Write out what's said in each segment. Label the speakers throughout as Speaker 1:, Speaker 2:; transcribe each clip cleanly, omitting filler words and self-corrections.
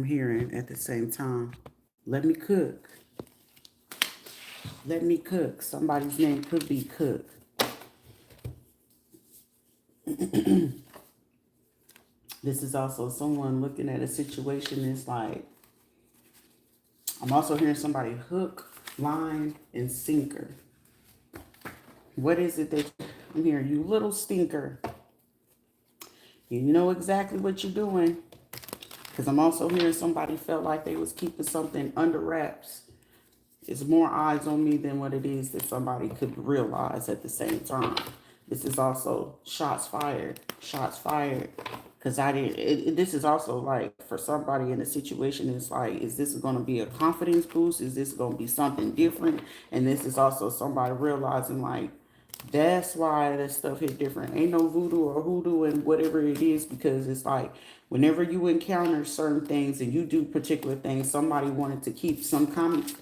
Speaker 1: I'm hearing at the same time. Let me cook. Let me cook. Somebody's name could be Cook. This is also someone looking at a situation that's like, I'm also hearing somebody hook, line, and sinker. What is it that I'm hearing? You little stinker. You know exactly what you're doing. Because I'm also hearing somebody felt like they was keeping something under wraps. It's more eyes on me than what it is that somebody could realize at the same time. This is also shots fired. Shots fired. Because I didn't, this is also like for somebody in a situation, it's like, is this going to be a confidence boost? Is this going to be something different? And this is also somebody realizing like, that's why that stuff hit different. Ain't no voodoo or hoodoo and whatever it is, because it's like whenever you encounter certain things and you do particular things, somebody wanted to keep some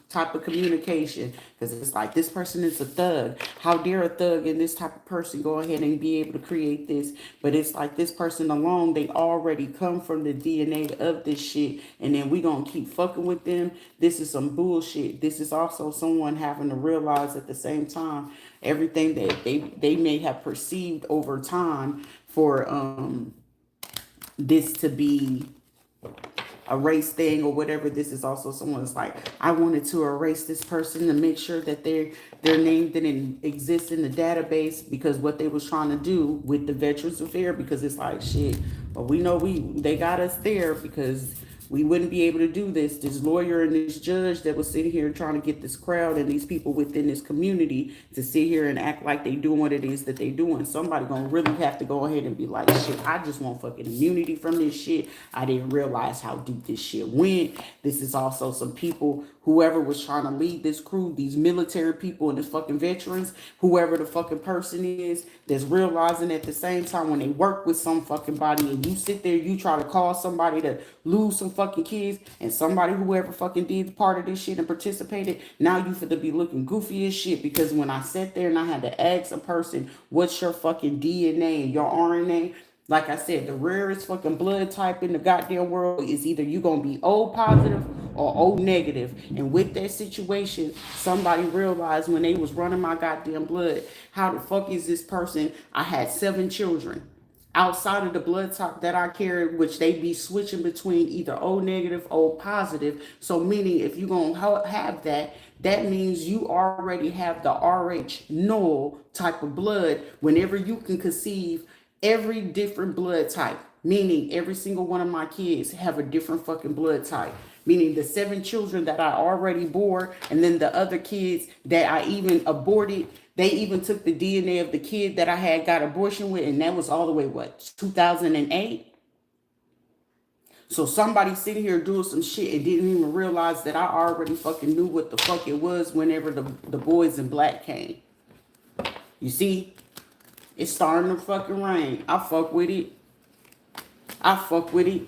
Speaker 1: type of communication, because it's like this person is a thug. How dare a thug and this type of person go ahead and be able to create this? But it's like this person alone, they already come from the DNA of this shit, and then we gonna keep fucking with them. This is some bullshit. This is also someone having to realize at the same time everything that they may have perceived over time for this to be a race thing or whatever. This is also someone's like, I wanted to erase this person to make sure that their name didn't exist in the database, because what they was trying to do with the Veterans Affair, because it's like shit. But we know they got us there because we wouldn't be able to do this. This lawyer and this judge that was sitting here trying to get this crowd and these people within this community to sit here and act like they doing what it is that they doing. Somebody gonna really have to go ahead and be like, shit, I just want fucking immunity from this shit. I didn't realize how deep this shit went. This is also some people, whoever was trying to lead this crew, these military people and the fucking veterans, whoever the fucking person is, that's realizing at the same time when they work with some fucking body and you sit there, you try to cause somebody to lose some fucking kids, and somebody whoever fucking did part of this shit and participated, now you finna be looking goofy as shit. Because when I sat there and I had to ask a person, what's your fucking DNA and your RNA? Like I said, the rarest fucking blood type in the goddamn world is either you gonna be O positive or O negative. And with that situation, somebody realized when they was running my goddamn blood, how the fuck is this person? I had 7 children outside of the blood type that I carried, which they be switching between either O negative, O positive. So meaning if you're going to have that, that means you already have the RH null type of blood whenever you can conceive every different blood type. Meaning every single one of my kids have a different fucking blood type. Meaning the 7 children that I already bore, and then the other kids that I even aborted, they even took the DNA of the kid that I had got abortion with, and that was all the way, what, 2008? So somebody sitting here doing some shit and didn't even realize that I already fucking knew what the fuck it was whenever the boys in black came. You see? It's starting to fucking rain. I fuck with it. I fuck with it.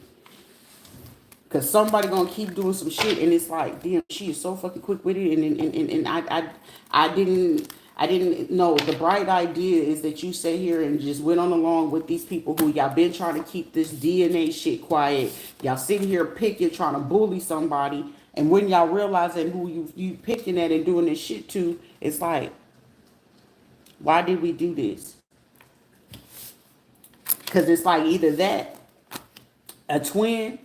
Speaker 1: Cause somebody gonna keep doing some shit, and it's like, damn, she is so fucking quick with it, and I didn't know. The bright idea is that you sit here and just went on along with these people who y'all been trying to keep this DNA shit quiet. Y'all sitting here picking, trying to bully somebody, and when y'all realizing who you picking at and doing this shit to, it's like, why did we do this? Cause it's like either that, a twin.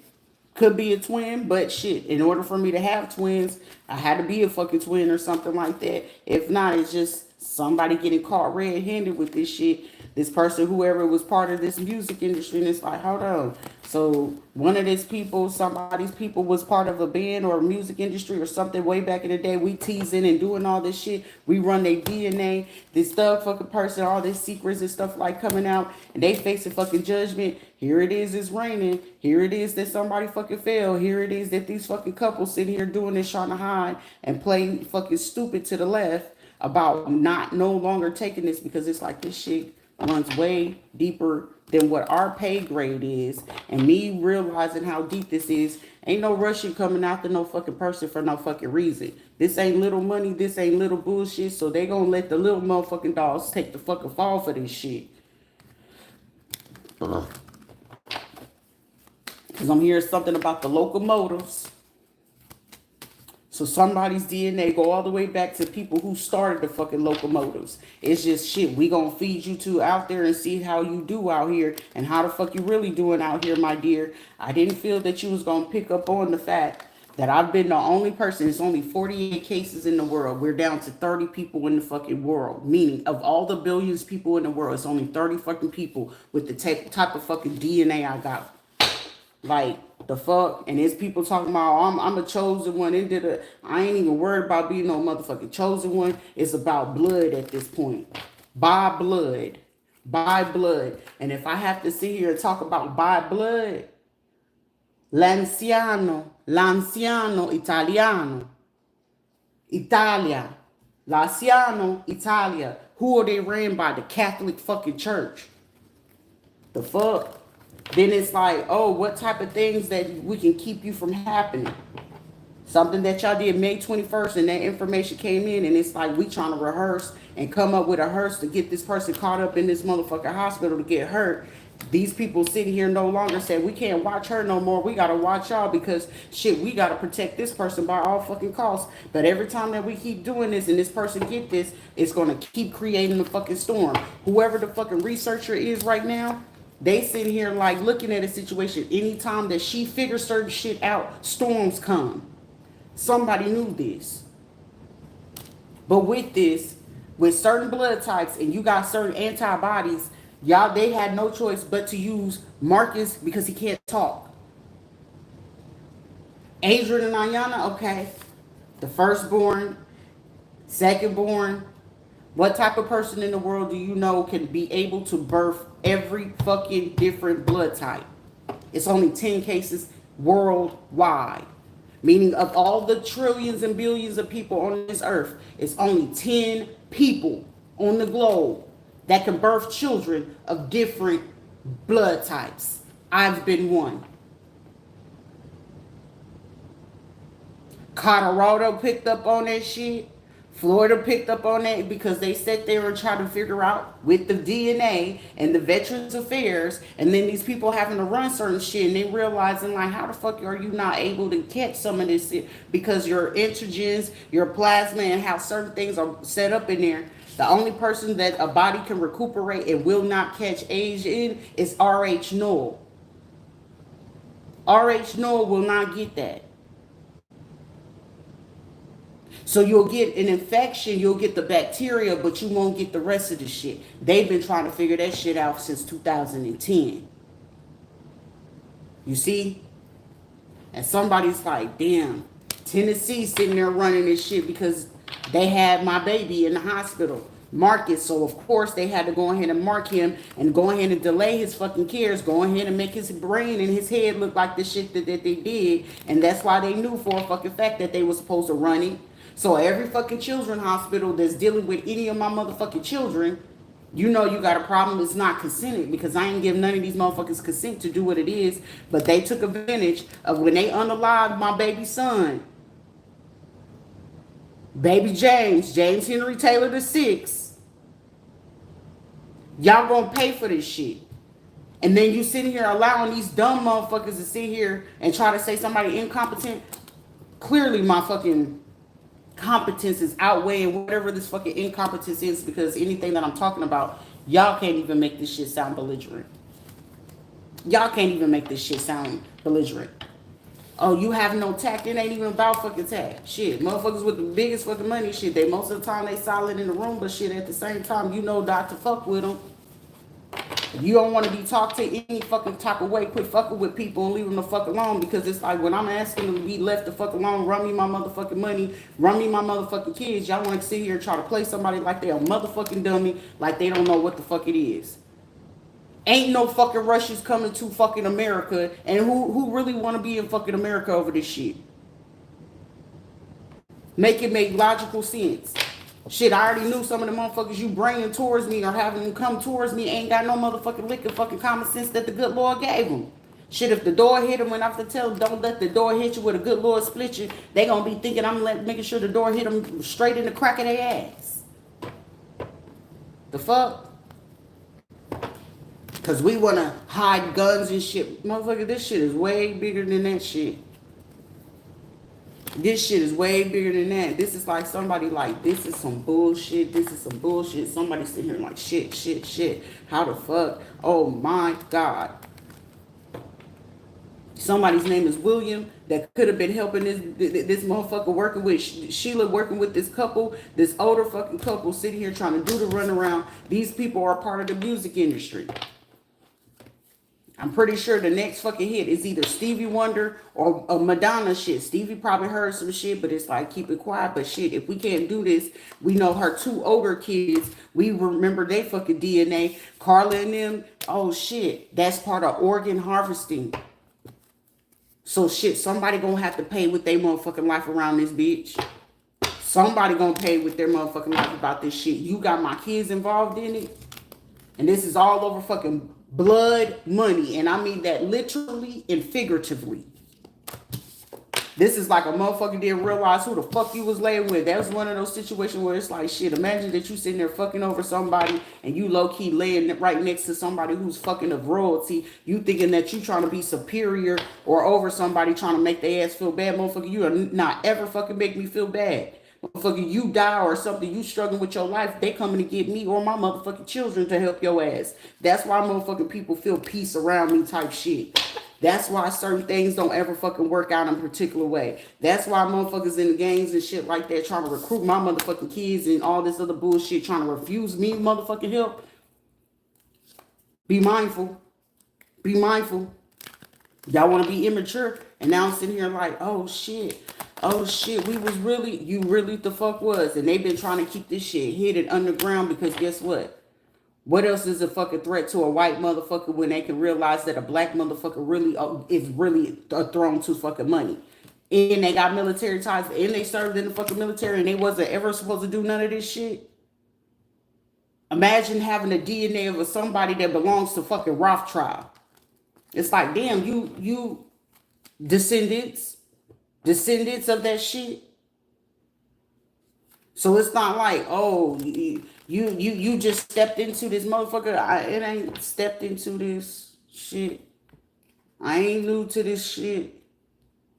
Speaker 1: Could be a twin, but shit, in order for me to have twins, I had to be a fucking twin or something like that. If not, it's just somebody getting caught red-handed with this shit. This person, whoever was part of this music industry, and it's like, hold on. So one of these people, somebody's people was part of a band or a music industry or something way back in the day. We teasing and doing all this shit. We run their DNA. This thug fucking person, all this secrets and stuff like coming out, and they facing fucking judgment. Here it is, it's raining. Here it is that somebody fucking fell. Here it is that these fucking couples sitting here doing this, trying to hide and play fucking stupid to the left about not no longer taking this, because it's like this shit runs way deeper than what our pay grade is. And me realizing how deep this is, ain't no rushing coming after no fucking person for no fucking reason. This ain't little money. This ain't little bullshit. So they gonna let the little motherfucking dogs take the fucking fall for this shit. Because Because I'm hearing something about the locomotives. So somebody's DNA go all the way back to people who started the fucking locomotives. It's just shit. We gonna feed you two out there and see how you do out here and how the fuck you really doing out here, my dear. I didn't feel that you was gonna pick up on the fact that I've been the only person. It's only 48 cases in the world. We're down to 30 people in the fucking world. Meaning of all the billions of people in the world, it's only 30 fucking people with the type of fucking DNA I got. Like, the fuck? And there's people talking about, I'm a chosen one. I ain't even worried about being no motherfucking chosen one. It's about blood at this point. By blood. By blood. And if I have to sit here and talk about by blood, l'anziano italiano. Italia. L'anziano Italia. Who are they ran by? The Catholic fucking church. The fuck? Then it's like, oh, what type of things that we can keep you from happening? Something that y'all did May 21st and that information came in and it's like we trying to rehearse and come up with a hearse to get this person caught up in this motherfucking hospital to get hurt. These people sitting here no longer say we can't watch her no more. We got to watch y'all because shit, we got to protect this person by all fucking costs. But every time that we keep doing this and this person get this, it's going to keep creating a fucking storm. Whoever the fucking researcher is right now, they sitting here like looking at a situation. Anytime that she figures certain shit out, storms come. Somebody knew this. But with this, with certain blood types and you got certain antibodies, y'all, they had no choice but to use Marcus because he can't talk. Adrian and Ayana, okay. The firstborn, secondborn. What type of person in the world do you know can be able to birth every fucking different blood type? It's only 10 cases worldwide. Meaning of all the trillions and billions of people on this earth, it's only 10 people on the globe that can birth children of different blood types. I've been one. Colorado picked up on that shit. Florida picked up on that because they sat there and tried to figure out with the DNA and the Veterans Affairs, and then these people having to run certain shit, and they realizing like, how the fuck are you not able to catch some of this shit? Because your antigens, your plasma, and how certain things are set up in there. The only person that a body can recuperate and will not catch age in is RH null. RH null will not get that. So you'll get an infection, you'll get the bacteria, but you won't get the rest of the shit. They've been trying to figure that shit out since 2010. You see? And somebody's like, damn, Tennessee's sitting there running this shit because they had my baby in the hospital, Marcus. So of course they had to go ahead and mark him and go ahead and delay his fucking cares, go ahead and make his brain and his head look like the shit that they did. And that's why they knew for a fucking fact that they were supposed to run it. So every fucking children's hospital that's dealing with any of my motherfucking children, you know you got a problem. It's not consented because I ain't giving none of these motherfuckers consent to do what it is. But they took advantage of when they unalived my baby son, baby James Henry Taylor VI. Y'all gonna pay for this shit. And then you sitting here allowing these dumb motherfuckers to sit here and try to say somebody incompetent. Clearly my fucking competence is outweighing whatever this fucking incompetence is, because anything that I'm talking about, y'all can't even make this shit sound belligerent. Y'all can't even make this shit sound belligerent. Oh, you have no tact. It ain't even about fucking tact. Shit, motherfuckers with the biggest fucking money, shit, they most of the time they solid in the room, but shit, at the same time, you know not to fuck with them. If you don't want to be talked to any fucking type of way, quit fucking with people and leave them the fuck alone, because it's like when I'm asking them to be left the fuck alone, run me my motherfucking money, run me my motherfucking kids, y'all want to sit here and try to play somebody like they're a motherfucking dummy, like they don't know what the fuck it is. Ain't no fucking Russians coming to fucking America, and who really want to be in fucking America over this shit? Make it make logical sense. Shit, I already knew some of the motherfuckers you bringing towards me or having them come towards me ain't got no motherfucking lick of fucking common sense that the good Lord gave them. Shit, if the door hit them, when I have to tell them, don't let the door hit you where the good Lord split you, they gonna be thinking I'm making sure the door hit them straight in the crack of their ass. The fuck? Because we want to hide guns and shit. Motherfucker, this shit is way bigger than that shit. This shit is way bigger than that. This is like somebody like, this is some bullshit. This is some bullshit. Somebody sitting here like, shit. How the fuck? Oh my God. Somebody's name is William that could have been helping this motherfucker working with Sheila, working with this couple, this older fucking couple sitting here trying to do the runaround. These people are part of the music industry. I'm pretty sure the next fucking hit is either Stevie Wonder or Madonna shit. Stevie probably heard some shit, but it's like, keep it quiet. But shit, if we can't do this, we know her two older kids. We remember they fucking DNA. Carla and them, oh shit, that's part of organ harvesting. So shit, somebody gonna have to pay with their motherfucking life around this bitch. Somebody gonna pay with their motherfucking life about this shit. You got my kids involved in it. And this is all over fucking blood money. And I mean that literally and figuratively. This is like a motherfucker didn't realize who the fuck you was laying with. That was one of those situations where it's like, shit, imagine that you sitting there fucking over somebody and you low-key laying right next to somebody who's fucking of royalty. You thinking that you trying to be superior or over somebody trying to make their ass feel bad. Motherfucker, you are not ever fucking make me feel bad. Motherfucker, you die or something, you struggling with your life, they coming to get me or my motherfucking children to help your ass. That's why motherfucking people feel peace around me type shit. That's why certain things don't ever fucking work out in a particular way. That's why motherfuckers in the gangs and shit like that trying to recruit my motherfucking kids and all this other bullshit trying to refuse me motherfucking help. Be mindful. Be mindful. Y'all want to be immature and now I'm sitting here like, oh shit, we was really, you really the fuck was. And they've been trying to keep this shit hidden underground because guess what? What else is a fucking threat to a white motherfucker when they can realize that a black motherfucker really is really a throne to fucking money? And they got military ties and they served in the fucking military and they wasn't ever supposed to do none of this shit. Imagine having the DNA of somebody that belongs to fucking Rothschild. It's like, damn, you descendants of that shit. So it's not like, oh, you just stepped into this motherfucker. It ain't stepped into this shit. I ain't new to this shit.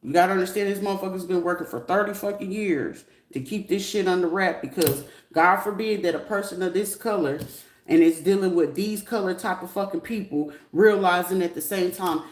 Speaker 1: You gotta understand this motherfucker's been working for 30 fucking years to keep this shit under wrap because God forbid that a person of this color and is dealing with these color type of fucking people, realizing at the same time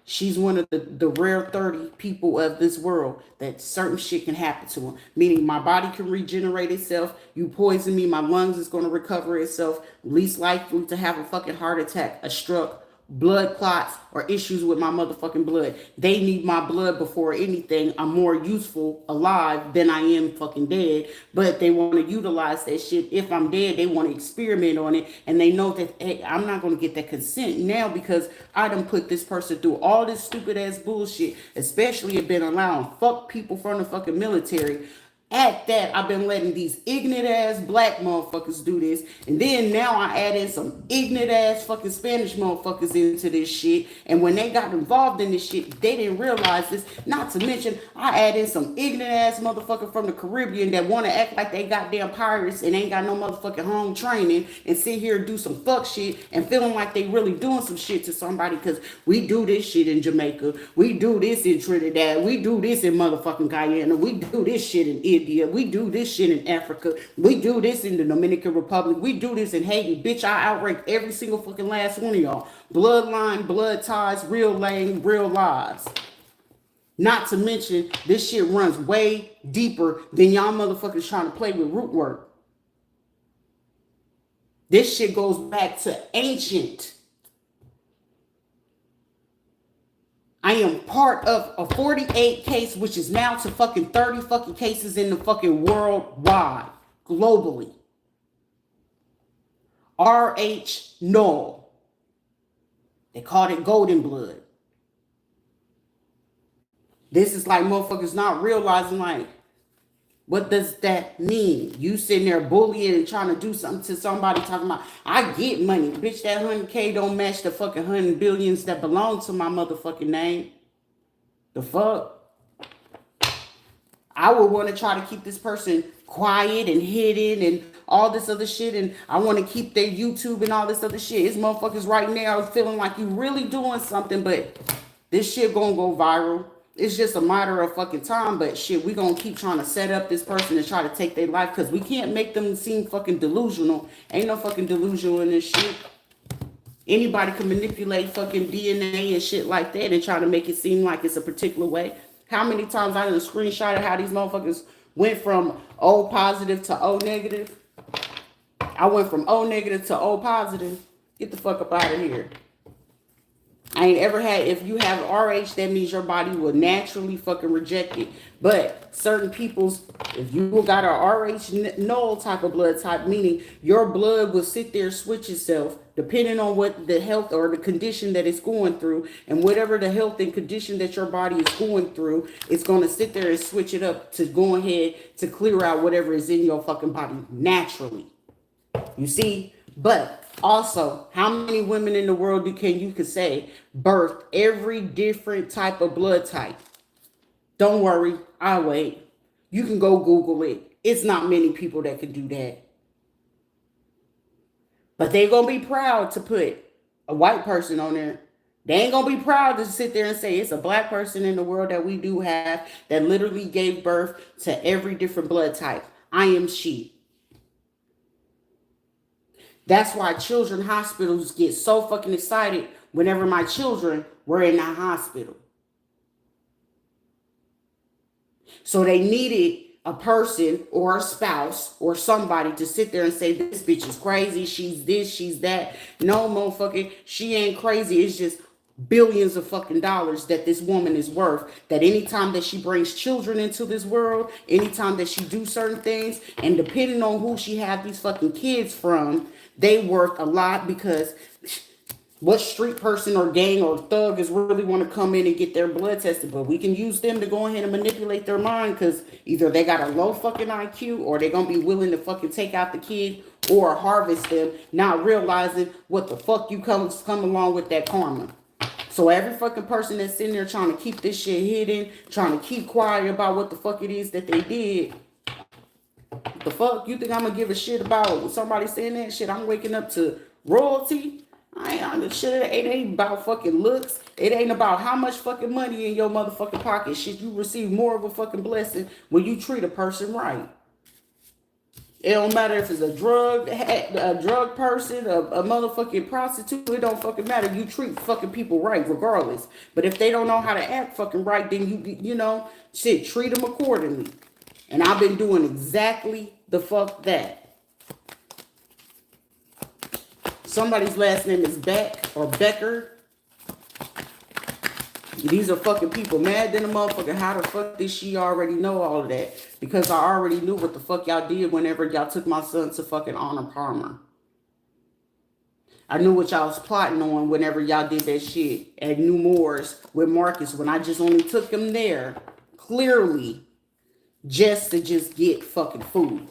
Speaker 1: she's one of the rare 30 people of this world that certain shit can happen to them. Meaning my body can regenerate itself. You poison me, my lungs is going to recover itself. Least likely to have a fucking heart attack, a stroke, blood clots, or issues with my motherfucking blood. They need my blood before anything. I'm more useful alive than I am fucking dead. But they want to utilize that shit. If I'm dead, they want to experiment on it. And they know that, hey, I'm not going to get that consent now because I done put this person through all this stupid ass bullshit. Especially if been allowing fuck people from the fucking military. At that, I've been letting these ignorant ass black motherfuckers do this. And then now I add in some ignorant ass fucking Spanish motherfuckers into this shit. And when they got involved in this shit, they didn't realize this. Not to mention, I add in some ignorant ass motherfucker from the Caribbean that want to act like they goddamn pirates and ain't got no motherfucking home training and sit here and do some fuck shit and feeling like they really doing some shit to somebody because we do this shit in Jamaica. We do this in Trinidad. We do this in motherfucking Guyana. We do this shit in India. We do this shit in Africa. We do this in the Dominican Republic. We do this in Haiti. Bitch, I outrank every single fucking last one of y'all. Bloodline, blood ties, real lane, real lies. Not to mention, this shit runs way deeper than y'all motherfuckers trying to play with root work. This shit goes back to ancient. I am part of a 48 case, which is now to fucking 30 fucking cases in the fucking worldwide, globally. R.H. Null. They called it golden blood. This is like motherfuckers not realizing like, what does that mean? You sitting there bullying and trying to do something to somebody talking about, I get money. Bitch, that 100K don't match the fucking 100 billions that belong to my motherfucking name. The fuck? I would want to try to keep this person quiet and hidden and all this other shit, and I want to keep their YouTube and all this other shit. It's motherfuckers right now feeling like you really doing something, but this shit gonna go viral. It's just a matter of fucking time, but shit, we gonna keep trying to set up this person and try to take their life because we can't make them seem fucking delusional. Ain't no fucking delusional in this shit. Anybody can manipulate fucking DNA and shit like that and try to make it seem like it's a particular way. How many times I done screenshotted how these motherfuckers went from O positive to O negative? I went from O negative to O positive. Get the fuck up out of here. I ain't ever had, if you have RH, that means your body will naturally fucking reject it. But certain people's, if you got a RH null type of blood type, meaning your blood will sit there, switch itself, depending on what the health or the condition that it's going through, and whatever the health and condition that your body is going through, it's going to sit there and switch it up to go ahead to clear out whatever is in your fucking body naturally. You see? But also, how many women in the world you could say birthed every different type of blood type? Don't worry, I'll wait. You can go Google it. It's not many people that can do that. But they're going to be proud to put a white person on there. They ain't going to be proud to sit there and say it's a black person in the world that we do have that literally gave birth to every different blood type. I am she. That's why children's hospitals get so fucking excited whenever my children were in the hospital. So they needed a person or a spouse or somebody to sit there and say, this bitch is crazy. She's this, she's that. No, motherfucker, she ain't crazy. It's just billions of fucking dollars that this woman is worth. That anytime that she brings children into this world, anytime that she do certain things, and depending on who she have these fucking kids from, they worth a lot, because what street person or gang or thug is really want to come in and get their blood tested? But we can use them to go ahead and manipulate their mind, because either they got a low fucking IQ or they're going to be willing to fucking take out the kid or harvest them, not realizing what the fuck you come along with that karma. So every fucking person that's sitting there trying to keep this shit hidden, trying to keep quiet about what the fuck it is that they did, the fuck you think I'm gonna give a shit about somebody saying that shit? I'm waking up to royalty. I ain't shit. It ain't about fucking looks. It ain't about how much fucking money in your motherfucking pocket. Shit, you receive more of a fucking blessing when you treat a person right. It don't matter if it's a drug person, a motherfucking prostitute. It don't fucking matter. You treat fucking people right regardless. But if they don't know how to act fucking right, then you know, shit, treat them accordingly. And I've been doing exactly the fuck that. Somebody's last name is Beck or Becker. These are fucking people mad than a motherfucker. How the fuck did she already know all of that? Because I already knew what the fuck y'all did whenever y'all took my son to fucking Honor Palmer. I knew what y'all was plotting on whenever y'all did that shit at New Moors with Marcus, when I just only took him there, clearly, just to get fucking food.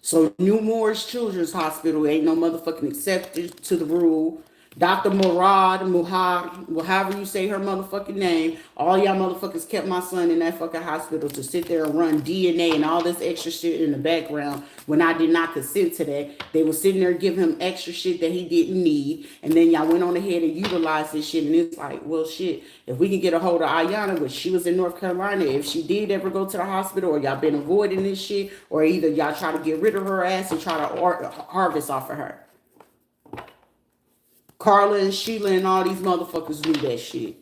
Speaker 1: So New Moors Children's Hospital ain't no motherfucking exception to the rule. Dr. Muhar, however you say her motherfucking name, all y'all motherfuckers kept my son in that fucking hospital to sit there and run DNA and all this extra shit in the background when I did not consent to that. They were sitting there giving him extra shit that he didn't need, and then y'all went on ahead and utilized this shit, and it's like, well, shit, if we can get a hold of Ayana, which she was in North Carolina, if she did ever go to the hospital, or y'all been avoiding this shit, or either y'all try to get rid of her ass and try to harvest off of her. Carla and Sheila and all these motherfuckers knew that shit.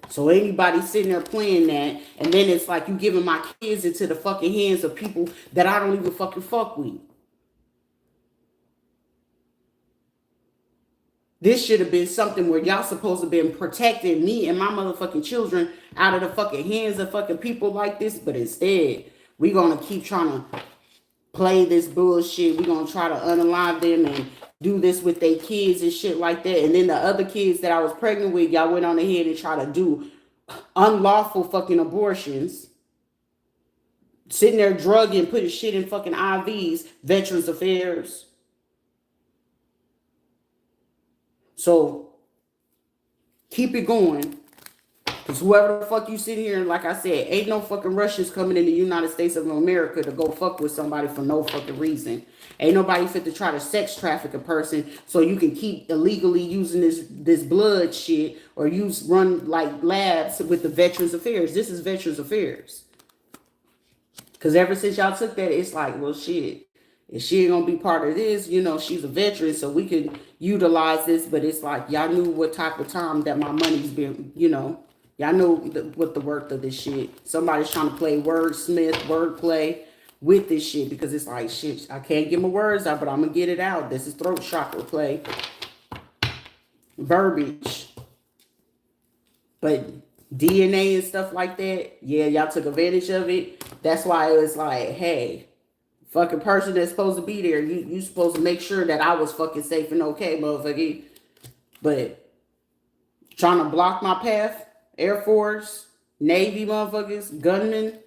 Speaker 1: So anybody sitting there playing that, and then it's like you giving my kids into the fucking hands of people that I don't even fucking fuck with. This should have been something where y'all supposed to have been protecting me and my motherfucking children out of the fucking hands of fucking people like this. But instead, we gonna keep trying to play this bullshit. We gonna try to unalive them and do this with their kids and shit like that. And then the other kids that I was pregnant with, y'all went on ahead and try to do unlawful fucking abortions. Sitting there drugging, putting shit in fucking IVs, Veterans Affairs. So keep it going. Because whoever the fuck you sit here, like I said, ain't no fucking Russians coming in the United States of America to go fuck with somebody for no fucking reason. Ain't nobody fit to try to sex traffic a person so you can keep illegally using this blood shit or run like labs with the Veterans Affairs. This is Veterans Affairs. Because ever since y'all took that, it's like, well, shit. If she ain't gonna be part of this, you know, she's a veteran, so we can utilize this. But it's like, y'all knew what type of time that my money's been, you know. Y'all know what the worth of this shit. Somebody's trying to play wordsmith, wordplay with this shit. Because it's like, shit, I can't get my words out, but I'm gonna get it out. This is throat chakra play. Verbiage. But DNA and stuff like that, yeah, y'all took advantage of it. That's why it was like, hey, fucking person that's supposed to be there, you supposed to make sure that I was fucking safe and okay, motherfucker. But trying to block my path, Air Force, Navy motherfuckers, gunmen.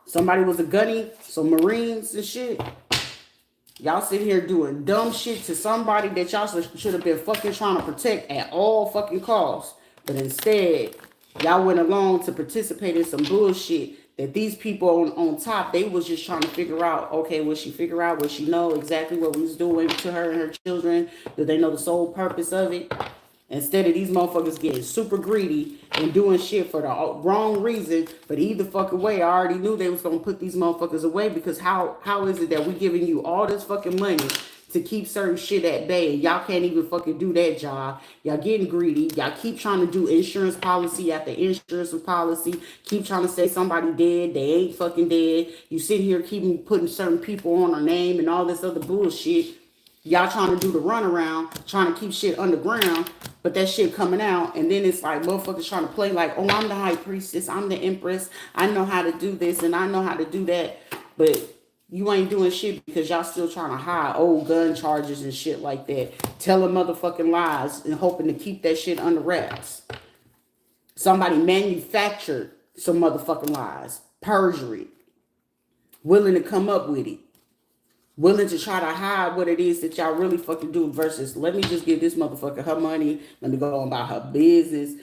Speaker 1: Somebody was a gunny, some Marines and shit. Y'all sitting here doing dumb shit to somebody that y'all should have been fucking trying to protect at all fucking costs. But instead, y'all went along to participate in some bullshit that these people on top, they was just trying to figure out, okay, will she figure out, will she know exactly what we was doing to her and her children? Do they know the sole purpose of it? Instead of these motherfuckers getting super greedy and doing shit for the wrong reason, but either fucking way, I already knew they was gonna put these motherfuckers away because how is it that we giving you all this fucking money to keep certain shit at bay? Y'all can't even fucking do that job. Y'all getting greedy. Y'all keep trying to do insurance policy after insurance policy. Keep trying to say somebody dead. They ain't fucking dead. You sit here keeping putting certain people on our name and all this other bullshit. Y'all trying to do the runaround, trying to keep shit underground, but that shit coming out, and then it's like motherfuckers trying to play like, oh, I'm the high priestess, I'm the empress, I know how to do this and I know how to do that, but you ain't doing shit because y'all still trying to hide old gun charges and shit like that, telling motherfucking lies and hoping to keep that shit under wraps. Somebody manufactured some motherfucking lies, perjury, willing to come up with it. Willing to try to hide what it is that y'all really fucking do versus let me just give this motherfucker her money. Let me go on about her business.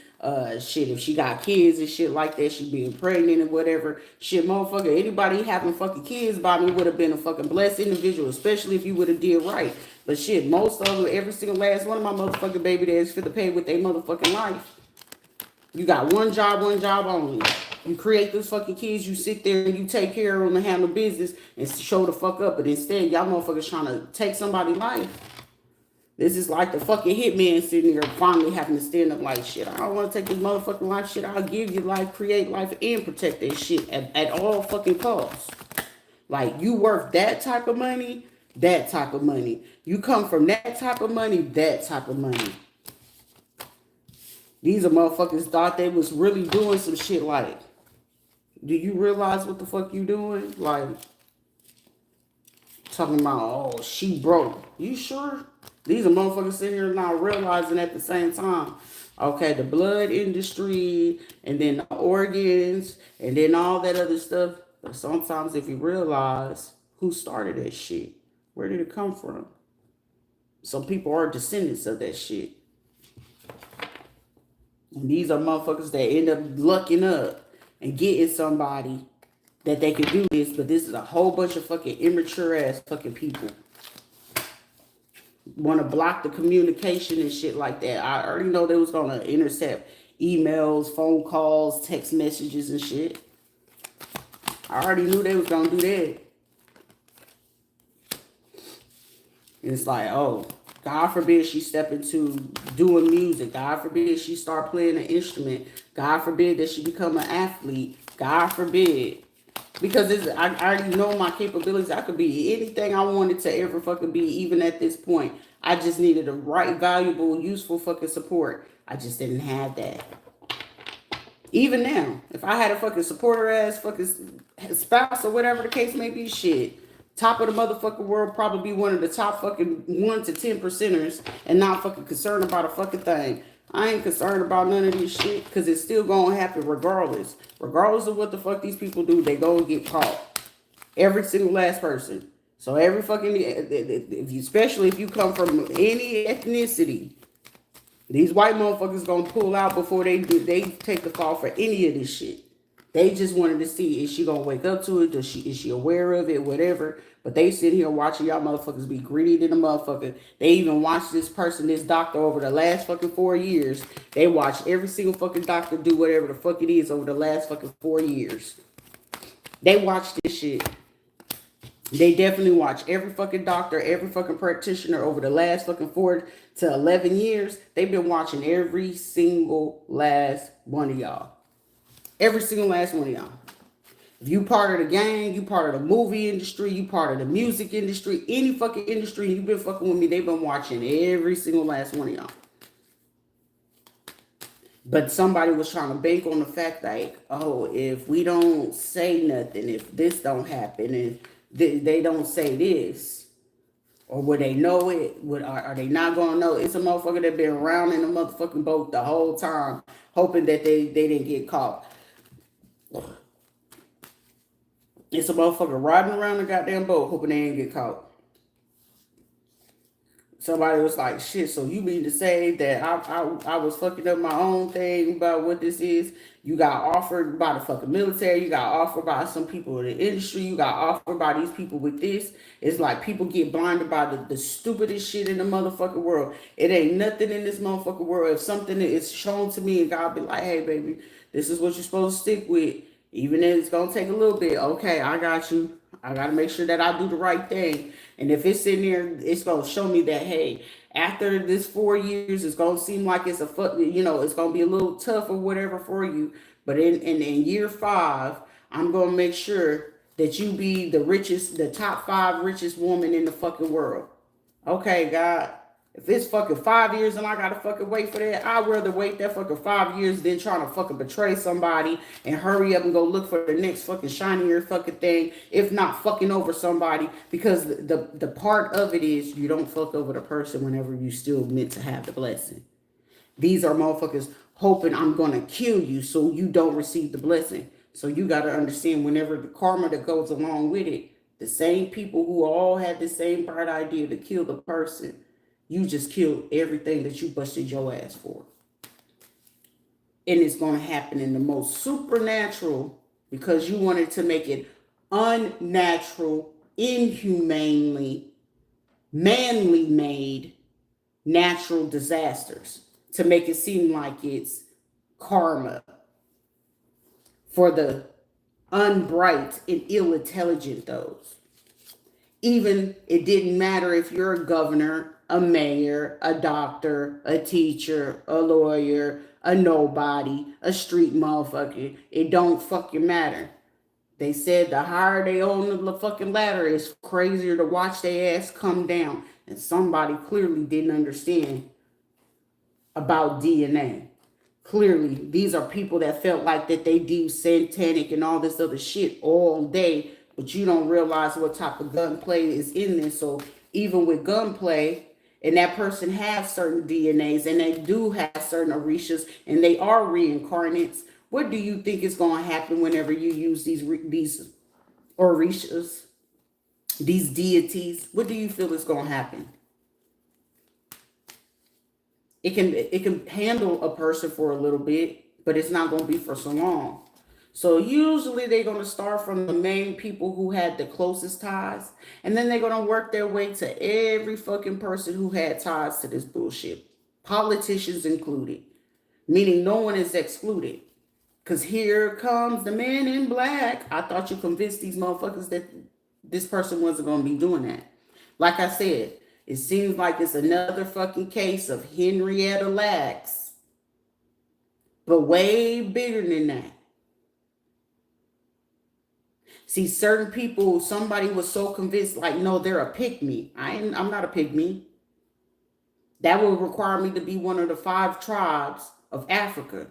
Speaker 1: Shit, if she got kids and shit like that, she being pregnant and whatever. Shit, motherfucker, anybody having fucking kids by me would have been a fucking blessed individual, especially if you would have did right. But shit, most of them, every single last one of my motherfucking baby daddies fit to pay with their motherfucking life. You got one job only. You create those fucking kids, you sit there and you take care of them and handle business and show the fuck up. But instead, y'all motherfuckers trying to take somebody's life. This is like the fucking hitman sitting here finally having to stand up like, shit, I don't want to take this motherfucking life. Shit, I'll give you life, create life, and protect that shit at all fucking costs. Like, you worth that type of money, that type of money. You come from that type of money, that type of money. These are motherfuckers thought they was really doing some shit like, do you realize what the fuck you doing? Like, talking about, oh, she broke. You sure? These are motherfuckers sitting here not realizing at the same time, okay, the blood industry, and then the organs, and then all that other stuff. But sometimes if you realize who started that shit, where did it come from? Some people are descendants of that shit. And these are motherfuckers that end up lucking up and getting somebody that they can do this, but this is a whole bunch of fucking immature ass fucking people. Want to block the communication and shit like that. I already know they was gonna intercept emails, phone calls, text messages and shit. I already knew they was gonna do that. And it's like, oh, God forbid she step into doing music. God forbid she start playing an instrument. God forbid that she become an athlete. God forbid. Because I already know my capabilities. I could be anything I wanted to ever fucking be, even at this point. I just needed a right, valuable, useful fucking support. I just didn't have that. Even now, if I had a fucking supporter ass fucking spouse or whatever the case may be, shit. Top of the motherfucking world, probably be one of the top fucking 1 to 10%ers and not fucking concerned about a fucking thing. I ain't concerned about none of this shit because it's still gonna happen regardless. Regardless of what the fuck these people do, they go and get caught. Every single last person. So every fucking, especially if you come from any ethnicity, These white motherfuckers gonna pull out before they take the fall for any of this shit. They just wanted to see, is she gonna wake up to it? Is she aware of it? Whatever. But they sit here watching y'all motherfuckers be greedy than a motherfucker. They even watched this person, this doctor, over the last fucking 4 years. They watched every single fucking doctor do whatever the fuck it is over the last fucking 4 years. They watched this shit. They definitely watch every fucking doctor, every fucking practitioner over the last fucking 4 to 11 years. They've been watching every single last one of y'all. Every single last one of y'all. If you part of the gang, you part of the movie industry, you part of the music industry, any fucking industry, you've been fucking with me, they've been watching every single last one of y'all. But somebody was trying to bank on the fact like, oh, if we don't say nothing, if this don't happen, and they don't say this, or would they know it? Are they not gonna know? It's a motherfucker that been around in the motherfucking boat the whole time, hoping that they didn't get caught. It's a motherfucker riding around the goddamn boat, hoping they ain't get caught. Somebody was like, shit, so you mean to say that I was fucking up my own thing about what this is? You got offered by the fucking military. You got offered by some people in the industry. You got offered by these people with this. It's like people get blinded by the stupidest shit in the motherfucking world. It ain't nothing in this motherfucking world. If something is shown to me and God be like, hey, baby, this is what you're supposed to stick with. Even if it's going to take a little bit. Okay, I got you. I got to make sure that I do the right thing. And if it's in there, it's going to show me that, hey, after this 4 years, it's going to seem like it's it's going to be a little tough or whatever for you. But in year 5, I'm going to make sure that you be the top 5 richest woman in the fucking world. Okay, God. If it's fucking 5 years and I gotta fucking wait for that, I'd rather wait that fucking 5 years than trying to fucking betray somebody and hurry up and go look for the next fucking shinier fucking thing, if not fucking over somebody. Because the part of it is you don't fuck over the person whenever you still meant to have the blessing. These are motherfuckers hoping I'm gonna kill you so you don't receive the blessing. So you gotta understand, whenever the karma that goes along with it, the same people who all had the same bright idea to kill the person, you just killed everything that you busted your ass for. And it's going to happen in the most supernatural, because you wanted to make it unnatural, inhumanely, manly made natural disasters to make it seem like it's karma for the unbright and ill-intelligent those. Even it didn't matter if you're a governor, a mayor, a doctor, a teacher, a lawyer, a nobody, a street motherfucker. It don't fucking matter. They said the higher they on the fucking ladder, it's crazier to watch their ass come down. And somebody clearly didn't understand about DNA. Clearly, these are people that felt like that they do satanic and all this other shit all day, but you don't realize what type of gunplay is in this. So even with gunplay, and that person has certain DNAs, and they do have certain orishas, and they are reincarnates, what do you think is going to happen whenever you use these orishas, these deities? What do you feel is going to happen? It can handle a person for a little bit, but it's not going to be for so long. So usually they're going to start from the main people who had the closest ties, and then they're going to work their way to every fucking person who had ties to this bullshit. Politicians included, meaning no one is excluded. Because here comes the man in black. I thought you convinced these motherfuckers that this person wasn't going to be doing that. Like I said, it seems like it's another fucking case of Henrietta Lacks, but way bigger than that. See, certain people, somebody was so convinced, like, no, they're a pygmy. I'm not a pygmy. That would require me to be one of the 5 tribes of Africa.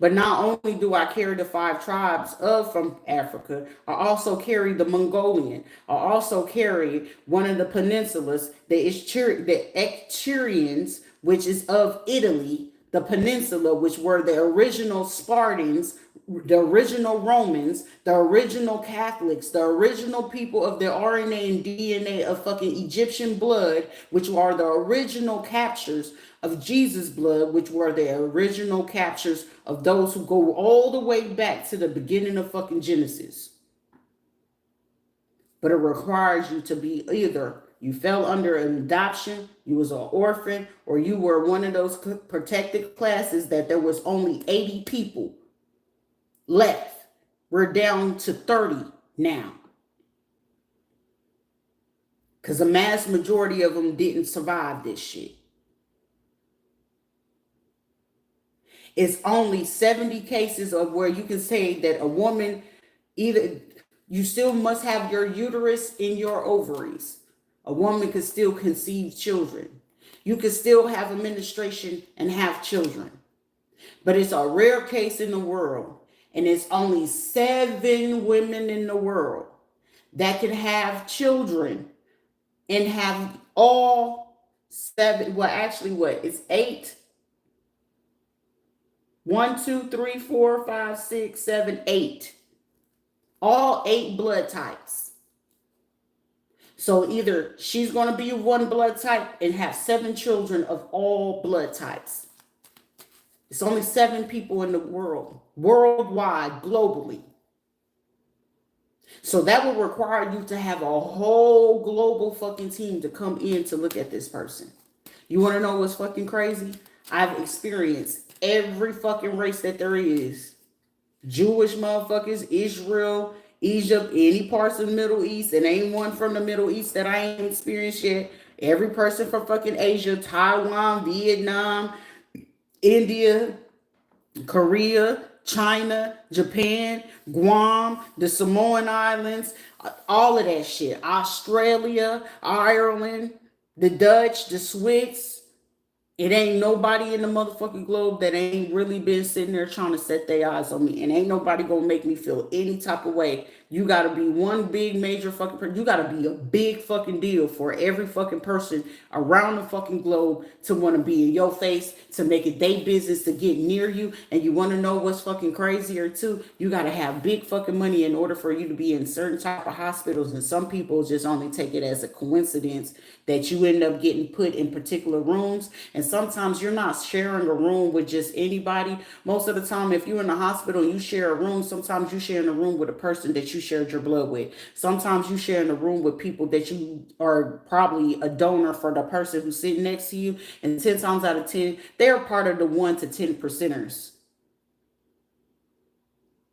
Speaker 1: But not only do I carry the 5 tribes from Africa, I also carry the Mongolian. I also carry one of the peninsulas, the Etruscans, which is of Italy, the peninsula, which were the original Spartans, the original Romans, the original Catholics, the original people of the RNA and DNA of fucking Egyptian blood, which are the original captures of Jesus' blood, which were the original captures of those who go all the way back to the beginning of fucking Genesis. But it requires you to be either you fell under an adoption, you was an orphan, or you were one of those protected classes that there was only 80 people left. We're down to 30 now. Because the mass majority of them didn't survive this shit. It's only 70 cases of where you can say that a woman, either you still must have your uterus in your ovaries. A woman could still conceive children. You could still have a menstruation and have children. But it's a rare case in the world. And it's only 7 women in the world that can have children and have all 7. Well, actually, what? It's 8. 1, 2, 3, 4, 5, 6, 7, 8. All 8 blood types. So either she's going to be one blood type and have 7 children of all blood types. It's only 7 people in the world, worldwide, globally. So that would require you to have a whole global fucking team to come in to look at this person. You want to know what's fucking crazy? I've experienced every fucking race that there is. Jewish motherfuckers, Israel, Egypt, any parts of the Middle East, and ain't one from the Middle East that I ain't experienced yet. Every person from fucking Asia, Taiwan, Vietnam, India, Korea, China, Japan, Guam, the Samoan Islands, all of that shit. Australia, Ireland, the Dutch, the Swiss. It ain't nobody in the motherfucking globe that ain't really been sitting there trying to set their eyes on me. And ain't nobody gonna make me feel any type of way. You gotta be one big major fucking person. You gotta be a big fucking deal for every fucking person around the fucking globe to want to be in your face, to make it their business to get near you. And you want to know what's fucking crazier too? You gotta have big fucking money in order for you to be in certain type of hospitals. And some people just only take it as a coincidence that you end up getting put in particular rooms. And sometimes you're not sharing a room with just anybody. Most of the time, if you're in the hospital and you share a room, sometimes you share in a room with a person that you shared your blood with. Sometimes you share in a room with people that you are probably a donor for the person who's sitting next to you. And 10 times out of 10, they're part of the 1 to 10 percenters.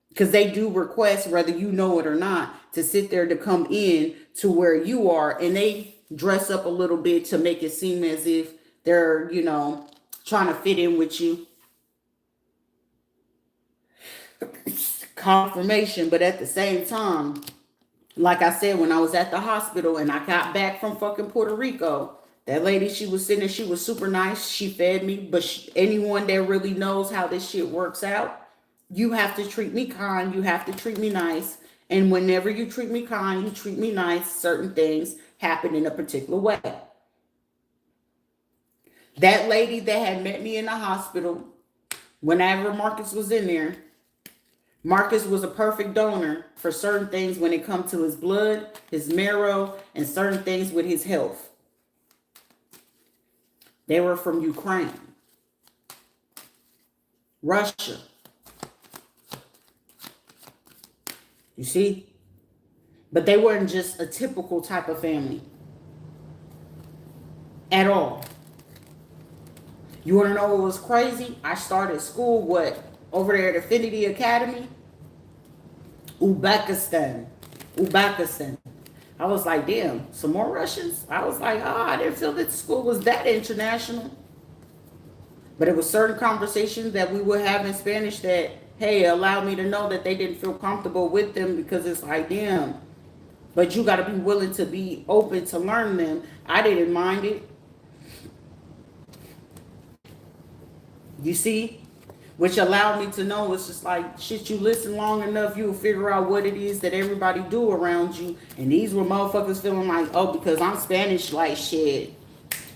Speaker 1: Because they do request, whether you know it or not, to sit there to come in to where you are. And they dress up a little bit to make it seem as if they're, trying to fit in with you. Confirmation. But at the same time, like I said, when I was at the hospital and I got back from fucking Puerto Rico, that lady, she was sitting there, she was super nice. She fed me. But anyone that really knows how this shit works out, you have to treat me kind. You have to treat me nice. And whenever you treat me kind, you treat me nice, certain things happen in a particular way. That lady that had met me in the hospital, whenever Marcus was in there, Marcus was a perfect donor for certain things when it comes to his blood, his marrow, and certain things with his health. They were from Ukraine, Russia. You see? But they weren't just a typical type of family at all. You want to know what was crazy? I started school, over there at Affinity Academy? Uzbekistan. I was like, damn, some more Russians? I was like, I didn't feel that school was that international. But it was certain conversations that we would have in Spanish that, hey, allowed me to know that they didn't feel comfortable with them, because it's like, damn. But you got to be willing to be open to learn them. I didn't mind it. You see? Which allowed me to know it's just like, shit, you listen long enough, you'll figure out what it is that everybody do around you. And these were motherfuckers feeling like, oh, because I'm Spanish, like, shit,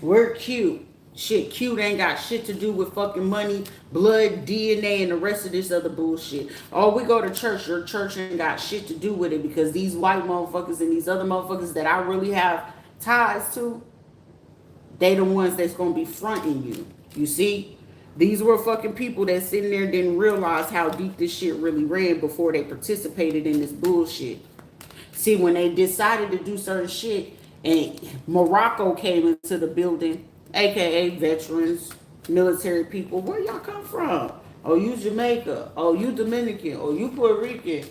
Speaker 1: we're cute. Shit, cute ain't got shit to do with fucking money, blood, DNA, and the rest of this other bullshit. Oh, we go to church. Your church ain't got shit to do with it because these white motherfuckers and these other motherfuckers that I really have ties to, they the ones that's gonna be fronting you. You see? These were fucking people that sitting there didn't realize how deep this shit really ran before they participated in this bullshit. See, when they decided to do certain shit and Morocco came into the building, aka veterans, military people, where y'all come from? Oh, you Jamaica. Oh, you Dominican. Oh, you Puerto Rican.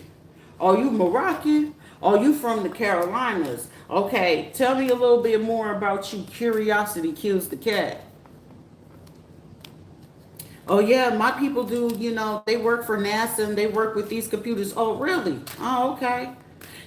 Speaker 1: Oh, you Moroccan. Oh, you from the Carolinas. Okay, tell me a little bit more about you. Curiosity kills the cat. Oh yeah, my people do, they work for NASA and they work with these computers. Oh really? Oh, okay.